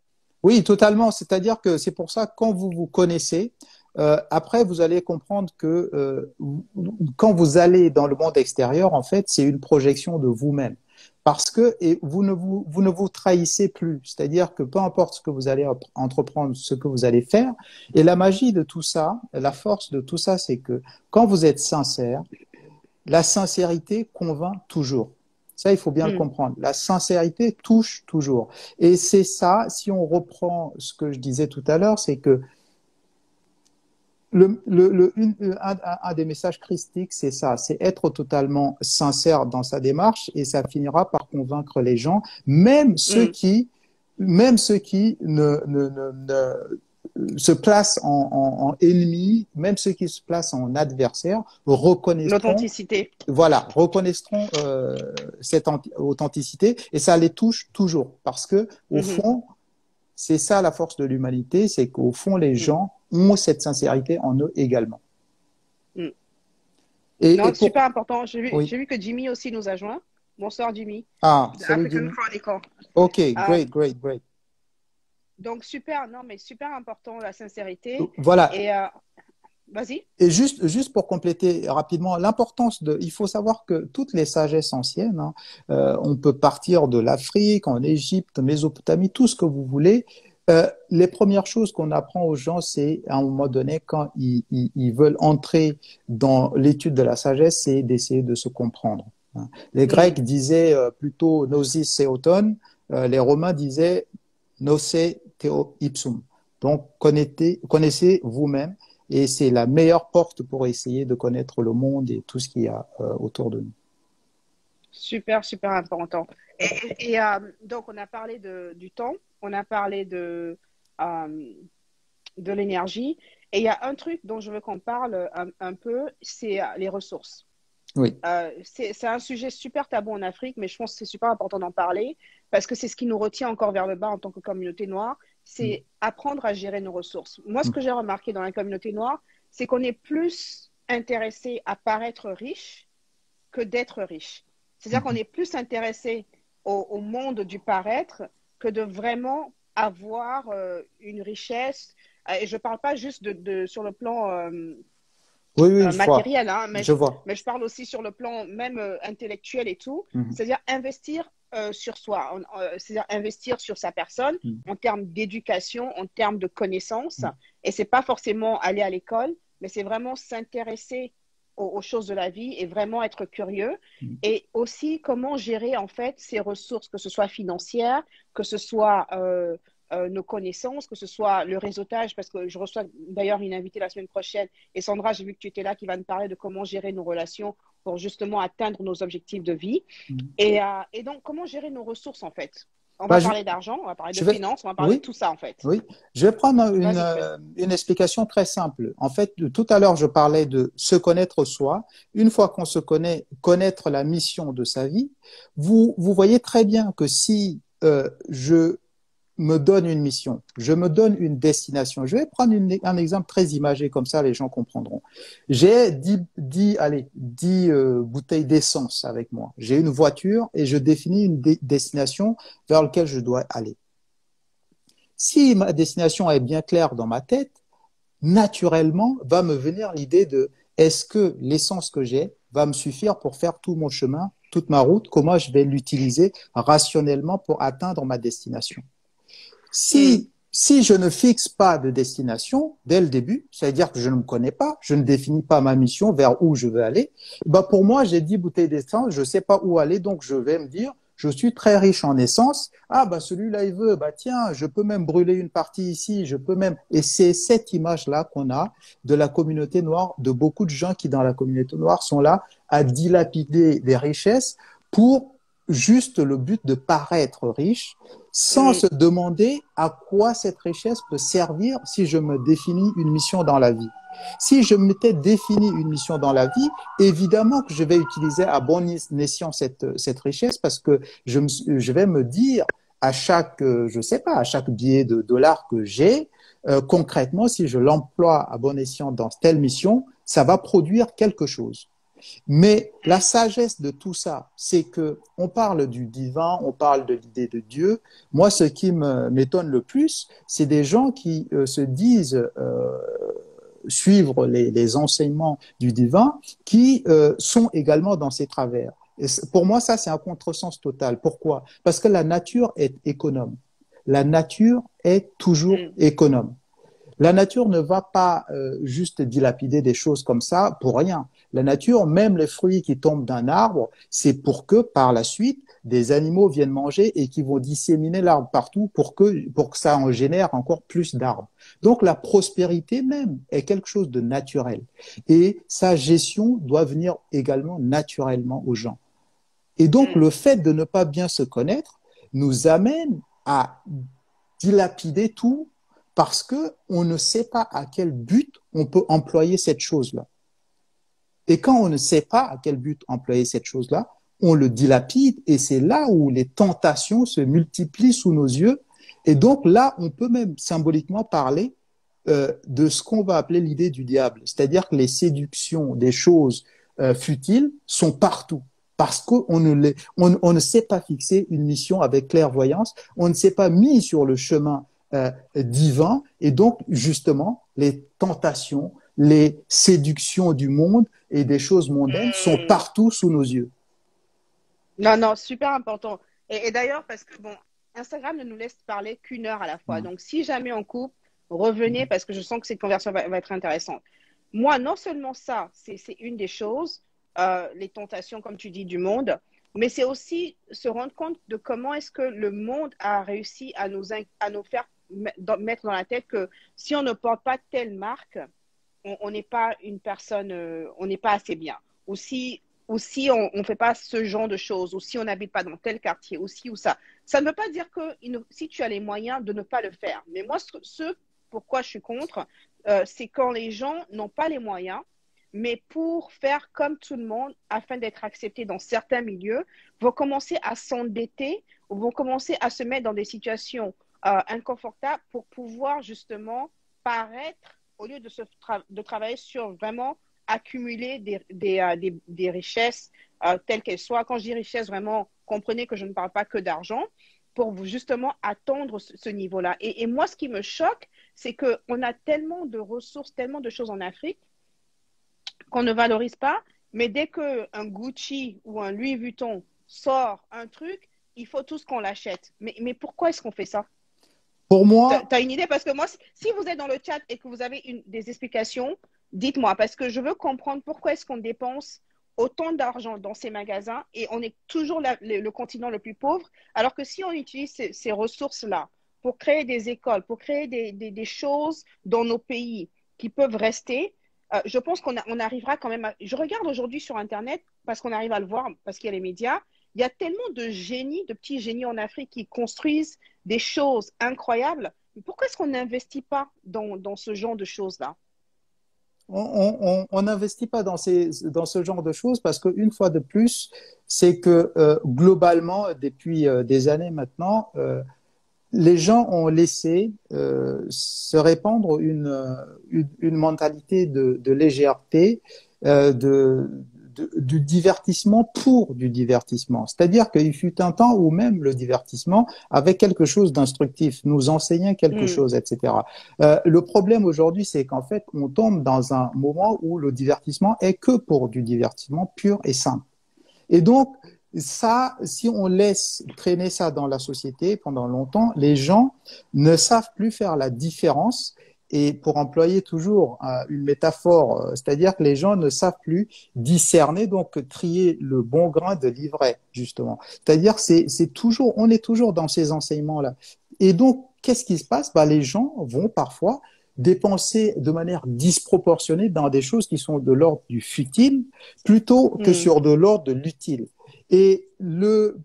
Oui, totalement. C'est-à-dire que c'est pour ça, quand vous vous connaissez, après, vous allez comprendre que quand vous allez dans le monde extérieur, en fait, c'est une projection de vous-même. Parce que et vous ne vous trahissez plus. C'est-à-dire que peu importe ce que vous allez entreprendre, ce que vous allez faire, et la magie de tout ça, la force de tout ça, c'est que quand vous êtes sincère, la sincérité convainc toujours. Ça, il faut bien le comprendre. La sincérité touche toujours. Et c'est ça, si on reprend ce que je disais tout à l'heure, c'est que un des messages christiques, c'est ça, c'est être totalement sincère dans sa démarche et ça finira par convaincre les gens, même ceux qui se placent en ennemis, même ceux qui se placent en adversaires, L'authenticité. voilà, reconnaîtront cette authenticité et ça les touche toujours parce que au fond, c'est ça la force de l'humanité, c'est qu'au fond, les gens ont cette sincérité en eux également. Non, super important. J'ai vu que Jimmy aussi nous a joint. Bonsoir, Jimmy. Ah, The salut African Jimmy. Chronicle. Ok, great. Donc, super, non, mais super important, la sincérité. Voilà. Et vas-y. Et juste pour compléter rapidement, il faut savoir que toutes les sagesses anciennes, on peut partir de l'Afrique, en Égypte, Mésopotamie, tout ce que vous voulez. Les premières choses qu'on apprend aux gens, c'est à un moment donné, quand ils veulent entrer dans l'étude de la sagesse, c'est d'essayer de se comprendre. Les Grecs disaient plutôt gnosis seauton, les Romains disaient gnosse theo ipsum. Donc, connaissez vous-même. Et c'est la meilleure porte pour essayer de connaître le monde et tout ce qu'il y a autour de nous. Super, super important. Et donc, on a parlé du temps, on a parlé de l'énergie. Et il y a un truc dont je veux qu'on parle un peu, c'est les ressources. Oui. C'est un sujet super tabou en Afrique, mais je pense que c'est super important d'en parler parce que c'est ce qui nous retient encore vers le bas en tant que communauté noire. C'est apprendre à gérer nos ressources. Moi, ce que j'ai remarqué dans la communauté noire, c'est qu'on est plus intéressé à paraître riche que d'être riche. C'est-à-dire qu'on est plus intéressé au monde du paraître que de vraiment avoir une richesse. Et je ne parle pas juste sur le plan matériel, hein, mais je parle aussi sur le plan même intellectuel et tout. C'est-à-dire investir sur soi, c'est-à-dire investir sur sa personne en termes d'éducation, en termes de connaissances. Et c'est pas forcément aller à l'école, mais c'est vraiment s'intéresser aux choses de la vie et vraiment être curieux. Et aussi comment gérer en fait ses ressources, que ce soit financières, que ce soit nos connaissances, que ce soit le réseautage, parce que je reçois d'ailleurs une invitée la semaine prochaine. Et Sandra, j'ai vu que tu étais là, qui va nous parler de comment gérer nos relations pour justement atteindre nos objectifs de vie. Et donc, comment gérer nos ressources en fait? On va parler d'argent, on va parler de finances, on va parler de tout ça en fait. Oui, je vais prendre une explication très simple. En fait, tout à l'heure, je parlais de se connaître soi. Une fois qu'on se connaît, connaître la mission de sa vie, vous voyez très bien que si je me donne une mission, je me donne une destination. Je vais prendre un exemple très imagé, comme ça les gens comprendront. J'ai 10 bouteilles d'essence avec moi. J'ai une voiture et je définis une destination vers laquelle je dois aller. Si ma destination est bien claire dans ma tête, naturellement va me venir l'idée de est-ce que l'essence que j'ai va me suffire pour faire tout mon chemin, toute ma route, comment je vais l'utiliser rationnellement pour atteindre ma destination. Si je ne fixe pas de destination dès le début, c'est-à-dire que je ne me connais pas, je ne définis pas ma mission vers où je veux aller, pour moi, j'ai 10 bouteilles d'essence, je ne sais pas où aller, donc je vais me dire, je suis très riche en essence. Celui-là, il veut, tiens, je peux même brûler une partie ici, je peux même. Et c'est cette image-là qu'on a de la communauté noire, de beaucoup de gens qui, dans la communauté noire, sont là à dilapider des richesses pour juste le but de paraître riche, sans se demander à quoi cette richesse peut servir si je me définis une mission dans la vie. Si je m'étais défini une mission dans la vie, évidemment que je vais utiliser à bon escient cette richesse parce que je vais me dire à chaque, à chaque billet de dollars que j'ai, concrètement, si je l'emploie à bon escient dans telle mission, ça va produire quelque chose. Mais la sagesse de tout ça, c'est que on parle du divin, on parle de l'idée de Dieu. Moi, ce qui m'étonne le plus, c'est des gens qui se disent suivre les enseignements du divin qui sont également dans ces travers. Et pour moi, ça, c'est un contresens total. Pourquoi? Parce que la nature est économe. La nature est toujours économe. La nature ne va pas juste dilapider des choses comme ça pour rien. La nature, même les fruits qui tombent d'un arbre, c'est pour que par la suite, des animaux viennent manger et qui vont disséminer l'arbre partout pour que ça en génère encore plus d'arbres. Donc la prospérité même est quelque chose de naturel. Et sa gestion doit venir également naturellement aux gens. Et donc le fait de ne pas bien se connaître nous amène à dilapider tout parce qu'on ne sait pas à quel but on peut employer cette chose-là. Et quand on ne sait pas à quel but employer cette chose-là, on le dilapide et c'est là où les tentations se multiplient sous nos yeux. Et donc là, on peut même symboliquement parler de ce qu'on va appeler l'idée du diable. C'est-à-dire que les séductions des choses futiles sont partout. Parce qu'on ne sait pas fixer une mission avec clairvoyance, on ne s'est pas mis sur le chemin divin, et donc justement les tentations, les séductions du monde et des choses mondaines sont partout sous nos yeux. Non, non, super important. Et d'ailleurs, parce que bon, Instagram ne nous laisse parler qu'une heure à la fois. Donc, si jamais on coupe, revenez parce que je sens que cette conversation va être intéressante. Moi, non seulement ça, c'est une des choses, les tentations, comme tu dis, du monde, mais c'est aussi se rendre compte de comment est-ce que le monde a réussi à nous faire mettre dans la tête que si on ne porte pas telle marque, on n'est pas une personne, on n'est pas assez bien. Ou si on ne fait pas ce genre de choses, ou si on n'habite pas dans tel quartier, ou si ou ça. Ça ne veut pas dire que si tu as les moyens de ne pas le faire. Mais moi, ce pourquoi je suis contre, c'est quand les gens n'ont pas les moyens, mais pour faire comme tout le monde, afin d'être acceptés dans certains milieux, vont commencer à s'endetter ou vont commencer à se mettre dans des situations inconfortables pour pouvoir justement paraître, au lieu de travailler sur vraiment accumuler des richesses telles qu'elles soient. Quand je dis richesse, vraiment, comprenez que je ne parle pas que d'argent, pour justement atteindre ce niveau-là. Et moi, ce qui me choque, c'est qu'on a tellement de ressources, tellement de choses en Afrique qu'on ne valorise pas, mais dès qu'un Gucci ou un Louis Vuitton sort un truc, il faut tous qu'on l'achète. Mais pourquoi est-ce qu'on fait ça? Pour moi, tu as une idée? Parce que moi, si vous êtes dans le chat et que vous avez des explications, dites-moi, parce que je veux comprendre pourquoi est-ce qu'on dépense autant d'argent dans ces magasins et on est toujours le continent le plus pauvre, alors que si on utilise ces ressources-là pour créer des écoles, pour créer des choses dans nos pays qui peuvent rester, je pense qu'on arrivera quand même à... Je regarde aujourd'hui sur Internet, parce qu'on arrive à le voir, parce qu'il y a les médias, il y a tellement de génies, de petits génies en Afrique qui construisent des choses incroyables. Pourquoi est-ce qu'on n'investit pas dans ce genre de choses-là? on n'investit pas dans ce genre de choses parce qu'une fois de plus, c'est que globalement, depuis des années maintenant, les gens ont laissé se répandre une mentalité de légèreté, du divertissement pour du divertissement. C'est-à-dire qu'il fut un temps où même le divertissement avait quelque chose d'instructif, nous enseignait quelque chose, etc. Le problème aujourd'hui, c'est qu'en fait, on tombe dans un moment où le divertissement est que pour du divertissement pur et simple. Et donc, ça, si on laisse traîner ça dans la société pendant longtemps, les gens ne savent plus faire la différence. Et pour employer toujours une métaphore, c'est-à-dire que les gens ne savent plus discerner, donc trier le bon grain de l'ivraie, justement. C'est-à-dire on est toujours dans ces enseignements-là. Et donc, qu'est-ce qui se passe? Les gens vont parfois dépenser de manière disproportionnée dans des choses qui sont de l'ordre du futile plutôt que sur de l'ordre de l'utile. Et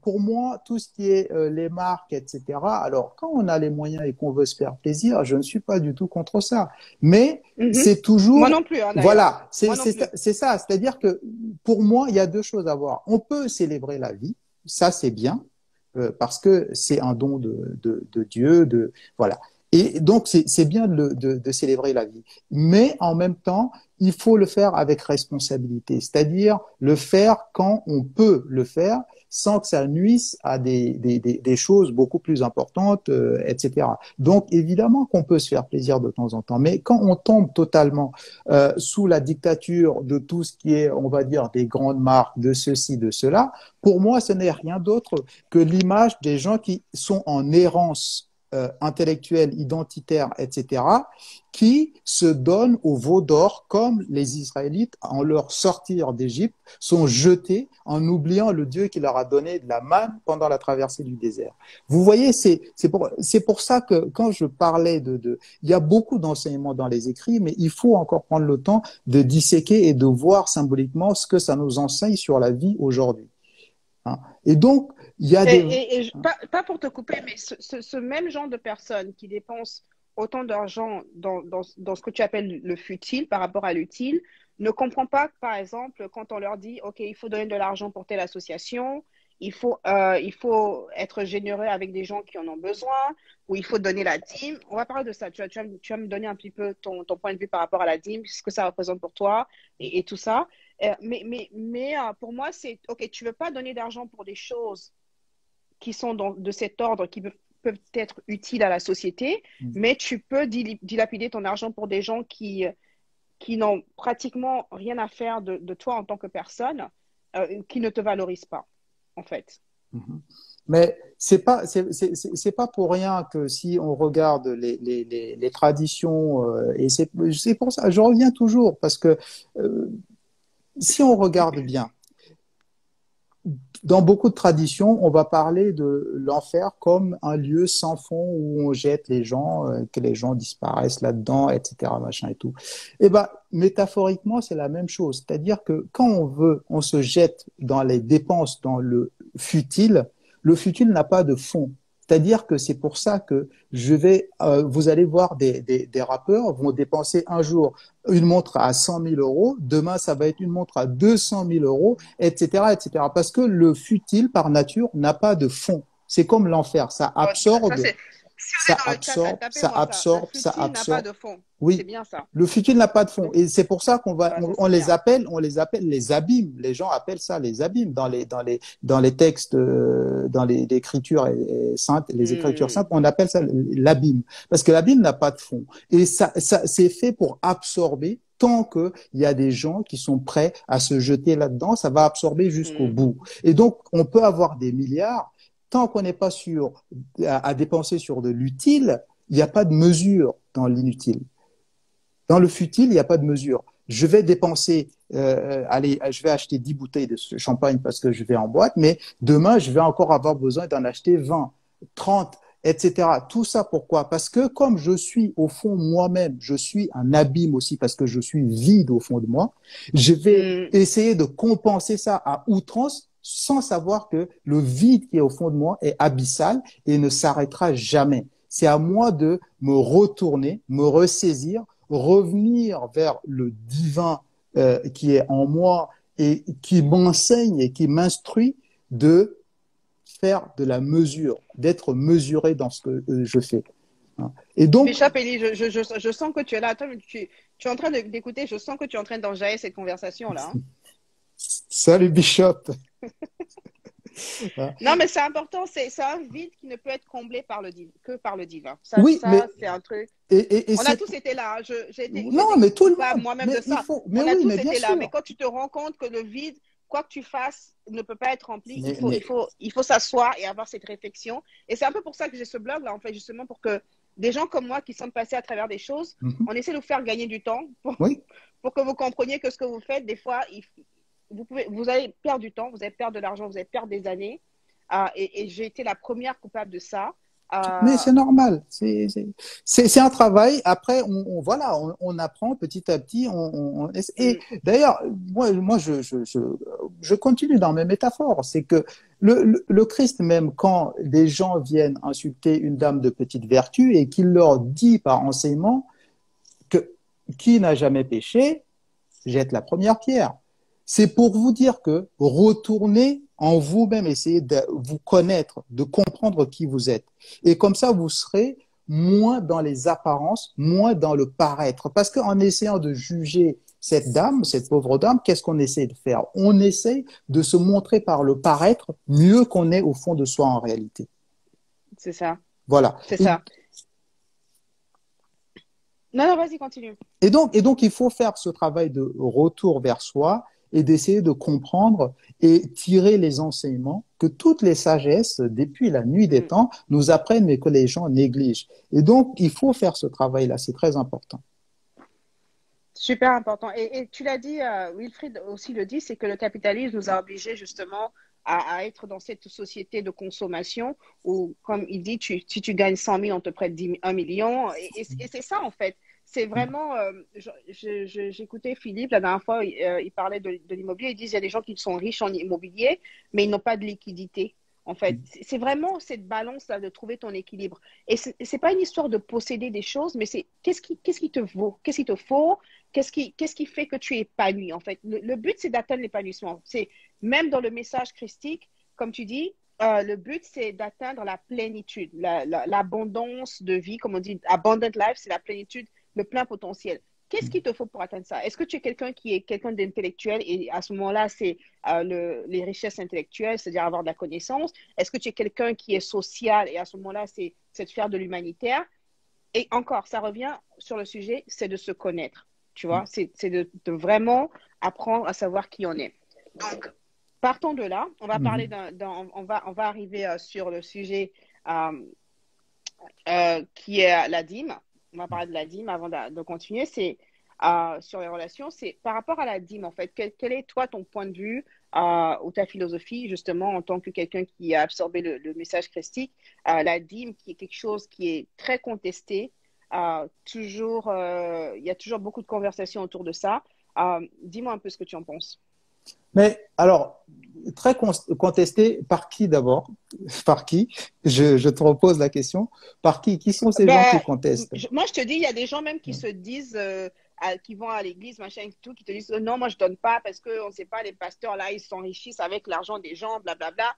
pour moi, tout ce qui est les marques, etc. Alors, quand on a les moyens et qu'on veut se faire plaisir, je ne suis pas du tout contre ça. Mais c'est toujours. Moi non plus. Hein, voilà, c'est ça. C'est-à-dire que pour moi, il y a deux choses à voir. On peut célébrer la vie, ça c'est bien, parce que c'est un don de Dieu, voilà. Et donc, c'est bien de célébrer la vie. Mais en même temps, il faut le faire avec responsabilité, c'est-à-dire le faire quand on peut le faire, sans que ça nuise à des choses beaucoup plus importantes, etc. Donc, évidemment qu'on peut se faire plaisir de temps en temps, mais quand on tombe totalement sous la dictature de tout ce qui est, on va dire, des grandes marques, de ceci, de cela, pour moi, ce n'est rien d'autre que l'image des gens qui sont en errance intellectuelle, identitaire, etc., qui se donnent au veau d'or comme les Israélites, en leur sortir d'Égypte, sont jetés en oubliant le Dieu qui leur a donné de la manne pendant la traversée du désert. Vous voyez, c'est pour ça que quand je parlais il y a beaucoup d'enseignements dans les écrits, mais il faut encore prendre le temps de disséquer et de voir symboliquement ce que ça nous enseigne sur la vie aujourd'hui. Hein. Et donc, il y a pas pour te couper, mais ce même genre de personnes qui dépensent autant d'argent dans ce que tu appelles le futile par rapport à l'utile, ne comprend pas que, par exemple, quand on leur dit, OK, il faut donner de l'argent pour telle association, il faut être généreux avec des gens qui en ont besoin, ou il faut donner la dîme. On va parler de ça. Tu vas me donner un petit peu ton point de vue par rapport à la dîme, ce que ça représente pour toi et tout ça. Mais pour moi, c'est, OK, tu ne veux pas donner d'argent pour des choses qui sont de cet ordre, qui peuvent être utiles à la société, mais tu peux dilapider ton argent pour des gens qui n'ont pratiquement rien à faire de toi en tant que personne, qui ne te valorisent pas, en fait. Mais c'est pas pour rien que si on regarde les traditions, et c'est pour ça, je reviens toujours, parce que si on regarde bien, dans beaucoup de traditions, on va parler de l'enfer comme un lieu sans fond où on jette les gens, que les gens disparaissent là-dedans, etc., machin et tout. Et ben, métaphoriquement, c'est la même chose. C'est-à-dire que quand on se jette dans les dépenses, dans le futile n'a pas de fond. C'est-à-dire que c'est pour ça que vous allez voir des rappeurs vont dépenser un jour une montre à 100 000 euros, demain ça va être une montre à 200 000 euros, etc., etc. Parce que le futile, par nature, n'a pas de fond. C'est comme l'enfer, ça absorbe, ça absorbe. N'a pas de fond. Oui, c'est bien ça. Le futile n'a pas de fond. Et c'est pour ça on les appelle les abîmes. Les gens appellent ça les abîmes dans les textes, dans les écritures saintes, les écritures saintes, on appelle ça l'abîme. Parce que l'abîme n'a pas de fond. Et ça c'est fait pour absorber. Tant qu'il y a des gens qui sont prêts à se jeter là-dedans, ça va absorber jusqu'au bout. Et donc, on peut avoir des milliards, tant qu'on n'est pas sûr à dépenser sur de l'utile, il n'y a pas de mesure dans l'inutile. Dans le futile, il n'y a pas de mesure. Je vais dépenser, je vais acheter 10 bouteilles de champagne parce que je vais en boîte, mais demain, je vais encore avoir besoin d'en acheter 20, 30, etc. Tout ça, pourquoi? Parce que comme je suis au fond moi-même, je suis un abîme aussi parce que je suis vide au fond de moi, je vais essayer de compenser ça à outrance sans savoir que le vide qui est au fond de moi est abyssal et ne s'arrêtera jamais. C'est à moi de me retourner, me ressaisir, revenir vers le divin qui est en moi et qui m'enseigne et qui m'instruit de faire de la mesure, d'être mesuré dans ce que je fais. Et donc, Bishop Eli, je sens que tu es là. Toi, tu es en train d'écouter, je sens que tu es en train d'enjailler cette conversation-là. Salut Bishop. Non, mais c'est important, c'est un vide qui ne peut être comblé que par le divin. Oui, mais c'est un truc. Et on a tous été là. Non, mais tout le monde. Moi-même de ça. Mais on a oui, tous mais été là. sûr. Mais quand tu te rends compte que le vide, quoi que tu fasses, ne peut pas être rempli, il faut s'asseoir et avoir cette réflexion. Et c'est un peu pour ça que j'ai ce blog là, en fait, justement pour que des gens comme moi qui sommes passés à travers des choses, on essaie de vous faire gagner du temps pour que vous compreniez que ce que vous faites, des fois, vous allez perdre du temps, vous allez perdre de l'argent, vous allez perdre des années. Et j'ai été la première coupable de ça. Mais c'est normal. C'est un travail. Après, on apprend petit à petit. Et d'ailleurs, moi, je continue dans mes métaphores. C'est que le Christ, même quand des gens viennent insulter une dame de petite vertu et qu'il leur dit par enseignement que qui n'a jamais péché, jette la première pierre. C'est pour vous dire que retournez en vous-même, essayez de vous connaître, de comprendre qui vous êtes. Et comme ça, vous serez moins dans les apparences, moins dans le paraître. Parce qu'en essayant de juger cette dame, cette pauvre dame, qu'est-ce qu'on essaie de faire? On essaie de se montrer par le paraître mieux qu'on est au fond de soi en réalité. C'est ça. Voilà. C'est ça. Non, vas-y, continue. Et donc, il faut faire ce travail de retour vers soi et d'essayer de comprendre et tirer les enseignements que toutes les sagesses, depuis la nuit des temps, nous apprennent, mais que les gens négligent. Et donc, il faut faire ce travail-là, c'est très important. Super important. Et tu l'as dit, Wilfried aussi le dit, c'est que le capitalisme nous a obligés justement à être dans cette société de consommation où, comme il dit, si tu gagnes 100 000, on te prête 1 million. Et c'est ça, en fait. C'est vraiment, j'écoutais Philippe la dernière fois, il parlait de l'immobilier, il dit qu'il y a des gens qui sont riches en immobilier, mais ils n'ont pas de liquidité. En fait, c'est vraiment cette balance-là de trouver ton équilibre. Et c'est pas une histoire de posséder des choses, mais c'est qu'est-ce qui te vaut, qu'est-ce qu'il te faut, qu'est-ce qui fait que tu es épanoui. En fait, le but, c'est d'atteindre l'épanouissement. C'est même dans le message christique, comme tu dis, le but, c'est d'atteindre la plénitude, l'abondance de vie, comme on dit, abundant life, c'est la plénitude, le plein potentiel. Qu'est-ce qu'il te faut pour atteindre ça? Est-ce que tu es quelqu'un d'intellectuel et à ce moment-là, c'est les richesses intellectuelles, c'est-à-dire avoir de la connaissance? Est-ce que tu es quelqu'un qui est social et à ce moment-là, c'est de faire de l'humanitaire? Et encore, ça revient sur le sujet, c'est de se connaître, tu vois? C'est de vraiment apprendre à savoir qui on est. Donc, partons de là. On va parler on va arriver sur le sujet qui est la dîme. On va parler de la dîme avant de continuer. C'est sur les relations. C'est par rapport à la dîme, en fait. Quel est, toi, ton point de vue ou ta philosophie, justement, en tant que quelqu'un qui a absorbé le message christique? La dîme, qui est quelque chose qui est très contesté. Il y a toujours beaucoup de conversations autour de ça. Dis-moi un peu ce que tu en penses. Mais alors, très contesté par qui d'abord? Par qui? Je te repose la question. Par qui? Qui sont ces gens qui contestent? Moi, je te dis, il y a des gens même qui se disent, qui vont à l'église, machin et tout, qui te disent non, moi je donne pas parce qu'on ne sait pas, les pasteurs là, ils s'enrichissent avec l'argent des gens, blablabla.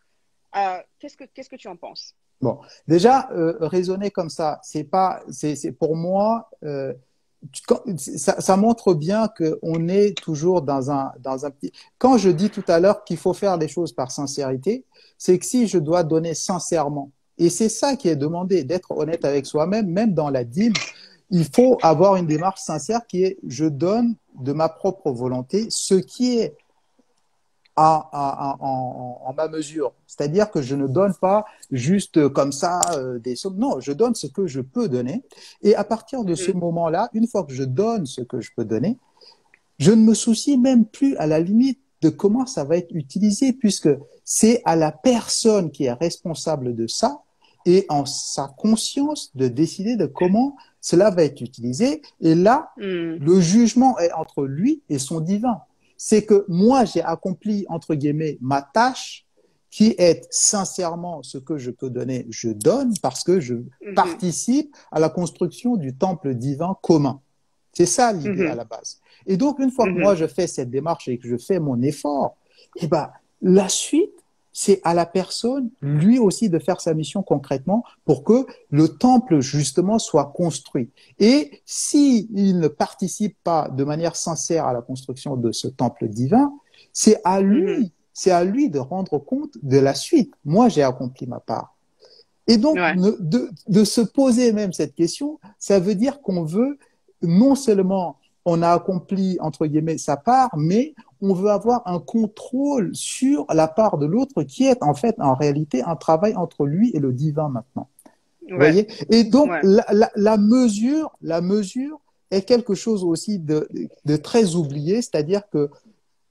Qu'est-ce que tu en penses? Bon, déjà, raisonner comme ça, c'est pour moi, ça montre bien qu'on est toujours dans un petit. Quand je dis tout à l'heure qu'il faut faire les choses par sincérité, c'est que si je dois donner sincèrement, et c'est ça qui est demandé, d'être honnête avec soi-même, même dans la dîme, il faut avoir une démarche sincère qui est je donne de ma propre volonté ce qui est en ma mesure. C'est-à-dire que je ne donne pas juste comme ça des sommes. Non, je donne ce que je peux donner. Et à partir de ce moment-là, une fois que je donne ce que je peux donner, je ne me soucie même plus à la limite de comment ça va être utilisé, puisque c'est à la personne qui est responsable de ça et en sa conscience de décider de comment cela va être utilisé. Et là, le jugement est entre lui et son divin. C'est que moi, j'ai accompli, entre guillemets, ma tâche qui est sincèrement ce que je peux donner, je donne parce que je participe à la construction du temple divin commun. C'est ça l'idée à la base. Et donc, une fois que moi, je fais cette démarche et que je fais mon effort, eh ben, la suite, c'est à la personne, lui aussi, de faire sa mission concrètement pour que le temple, justement, soit construit. Et s'il ne participe pas de manière sincère à la construction de ce temple divin, c'est à lui de rendre compte de la suite. Moi, j'ai accompli ma part. Et donc, de se poser même cette question, ça veut dire qu'on veut non seulement on a accompli, entre guillemets, sa part, mais on veut avoir un contrôle sur la part de l'autre qui est en fait, en réalité, un travail entre lui et le divin maintenant. Vous voyez? Et donc, la mesure est quelque chose aussi de très oublié, c'est-à-dire que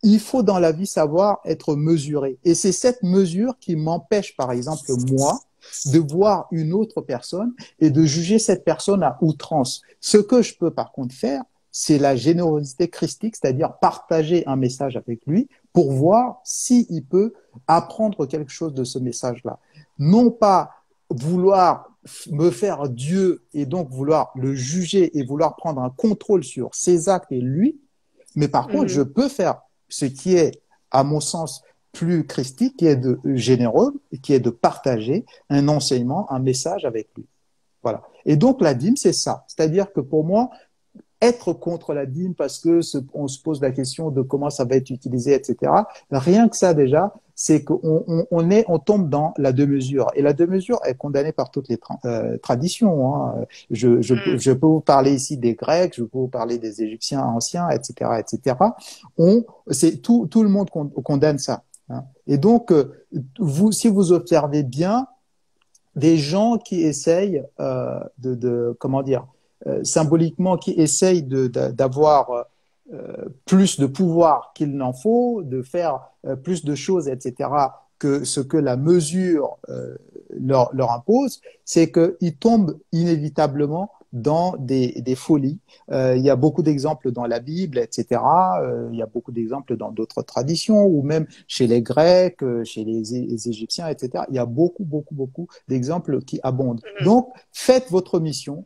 il faut dans la vie savoir être mesuré. Et c'est cette mesure qui m'empêche, par exemple, moi, de voir une autre personne et de juger cette personne à outrance. Ce que je peux par contre faire, c'est la générosité christique, c'est-à-dire partager un message avec lui pour voir s'il peut apprendre quelque chose de ce message-là. Non pas vouloir me faire Dieu et donc vouloir le juger et vouloir prendre un contrôle sur ses actes et lui, mais par contre, je peux faire ce qui est, à mon sens, plus christique, qui est de généreux, qui est de partager un enseignement, un message avec lui. Voilà. Et donc, la dîme, c'est ça. C'est-à-dire que pour moi, être contre la dîme parce que on se pose la question de comment ça va être utilisé, etc. Rien que ça déjà, c'est on tombe dans la deux-mesure. Et la deux-mesure est condamnée par toutes les traditions. Hein. Je peux vous parler ici des Grecs, je peux vous parler des Égyptiens anciens, etc., etc. Tout le monde condamne ça. Hein. Et donc, si vous observez bien, des gens qui essayent comment dire, symboliquement, qui essayent d'avoir plus de pouvoir qu'il n'en faut, de faire plus de choses, etc., que ce que la mesure leur impose, c'est qu'ils tombent inévitablement dans des folies. Il y a beaucoup d'exemples dans la Bible, etc. Il y a beaucoup d'exemples dans d'autres traditions, ou même chez les Grecs, chez les Égyptiens, etc. Il y a beaucoup, beaucoup, beaucoup d'exemples qui abondent. Donc, faites votre mission,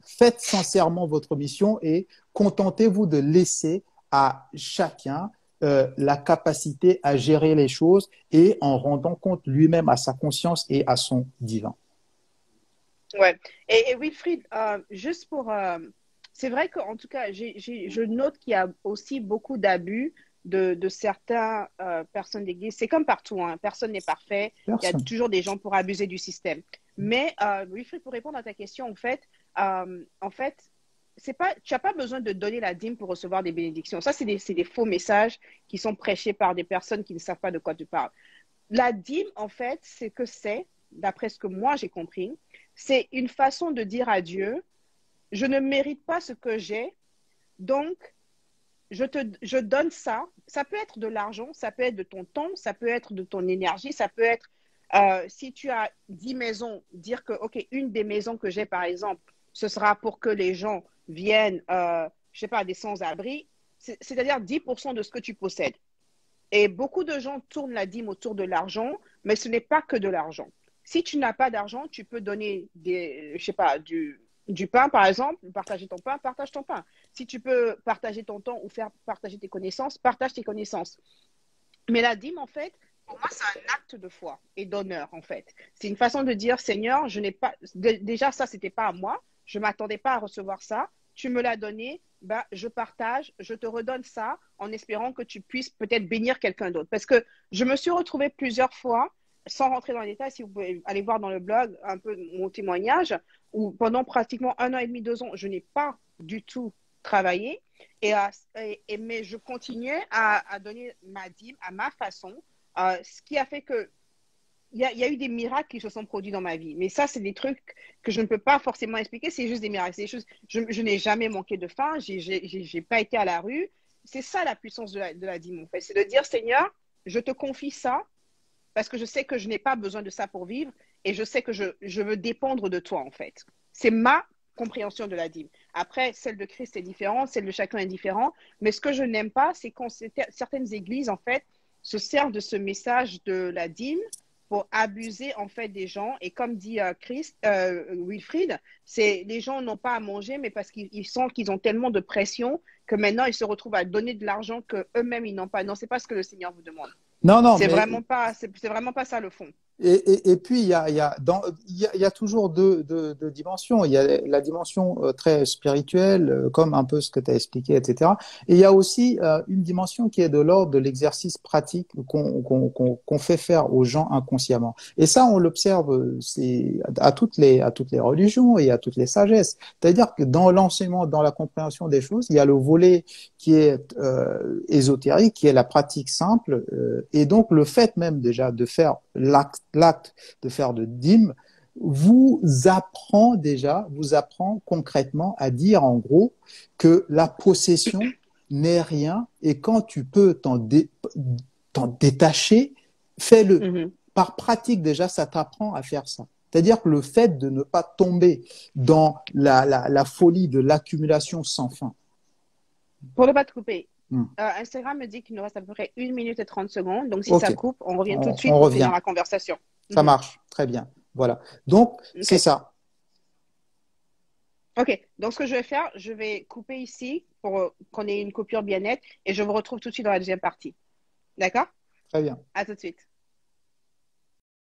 faites sincèrement votre mission et contentez-vous de laisser à chacun la capacité à gérer les choses et en rendant compte lui-même à sa conscience et à son divin. Ouais. Et Wilfried, juste pour... c'est vrai qu'en tout cas, je note qu'il y a aussi beaucoup d'abus de certaines personnes d'église. C'est comme partout, hein. Personne n'est parfait. Il y a toujours des gens pour abuser du système. Mais Wilfried, pour répondre à ta question, en fait, tu n'as pas besoin de donner la dîme pour recevoir des bénédictions. Ça, c'est des faux messages qui sont prêchés par des personnes qui ne savent pas de quoi tu parles. La dîme, en fait, d'après ce que moi j'ai compris, c'est une façon de dire à Dieu, je ne mérite pas ce que j'ai, donc je donne ça. Ça peut être de l'argent, ça peut être de ton temps, ça peut être de ton énergie, ça peut être, si tu as 10 maisons, dire que, OK, une des maisons que j'ai, par exemple, ce sera pour que les gens viennent, je sais pas, des sans-abri, c'est-à-dire 10% de ce que tu possèdes. Et beaucoup de gens tournent la dîme autour de l'argent, mais ce n'est pas que de l'argent. Si tu n'as pas d'argent, tu peux donner je sais pas, du pain, par exemple, partager ton pain, partage ton pain. Si tu peux partager ton temps ou faire partager tes connaissances, partage tes connaissances. Mais la dîme, en fait, pour moi, c'est un acte de foi et d'honneur, en fait. C'est une façon de dire, Seigneur, je n'ai pas, déjà, ça, c'était pas à moi. Je m'attendais pas à recevoir ça. Tu me l'as donné, bah, je partage, je te redonne ça en espérant que tu puisses peut-être bénir quelqu'un d'autre. Parce que je me suis retrouvée plusieurs fois, sans rentrer dans les détails, si vous pouvez aller voir dans le blog un peu mon témoignage, où pendant pratiquement 1 an et demi, 2 ans, je n'ai pas du tout travaillé. Mais je continuais à donner ma dîme à ma façon, ce qui a fait que il y a eu des miracles qui se sont produits dans ma vie. Mais ça, c'est des trucs que je ne peux pas forcément expliquer. C'est juste des miracles. Je n'ai jamais manqué de faim. J'ai pas été à la rue. C'est ça la puissance de la dîme, en fait. C'est de dire, Seigneur, je te confie ça parce que je sais que je n'ai pas besoin de ça pour vivre et je sais que je veux dépendre de toi, en fait. C'est ma compréhension de la dîme. Après, celle de Christ est différente, celle de chacun est différente. Mais ce que je n'aime pas, c'est quand certaines églises, en fait, se servent de ce message de la dîme pour abuser en fait des gens. Et comme dit Wilfried, les gens n'ont pas à manger, mais parce qu'ils sentent qu'ils ont tellement de pression que maintenant ils se retrouvent à donner de l'argent que eux-mêmes ils n'ont pas. Non, c'est pas ce que le Seigneur vous demande. Non, non, c'est mais vraiment pas, c'est vraiment pas ça le fond. et puis, il y a toujours deux dimensions. Il y a la dimension très spirituelle, comme un peu ce que tu as expliqué, etc. Et il y a aussi une dimension qui est de l'ordre de l'exercice pratique qu'on fait faire aux gens inconsciemment. Et ça, on l'observe c'est à toutes les religions et à toutes les sagesses. C'est-à-dire que dans l'enseignement, dans la compréhension des choses, il y a le volet qui est ésotérique, qui est la pratique simple. Et donc, le fait même déjà de faire l'acte de faire de dîme vous apprend concrètement à dire en gros que la possession n'est rien et quand tu peux t'en détacher, fais-le. Mm-hmm. Par pratique déjà, ça t'apprend à faire ça. C'est-à-dire que le fait de ne pas tomber dans la folie de l'accumulation sans fin. Pour ne pas te couper, Instagram me dit qu'il nous reste à peu près 1 minute et 30 secondes. Donc, si ça coupe, on revient tout de suite pour finir la conversation. Ça marche, très bien. Voilà. Donc, c'est ça. OK. Donc, ce que je vais faire, je vais couper ici pour qu'on ait une coupure bien nette et je vous retrouve tout de suite dans la deuxième partie. D'accord? Très bien. À tout de suite.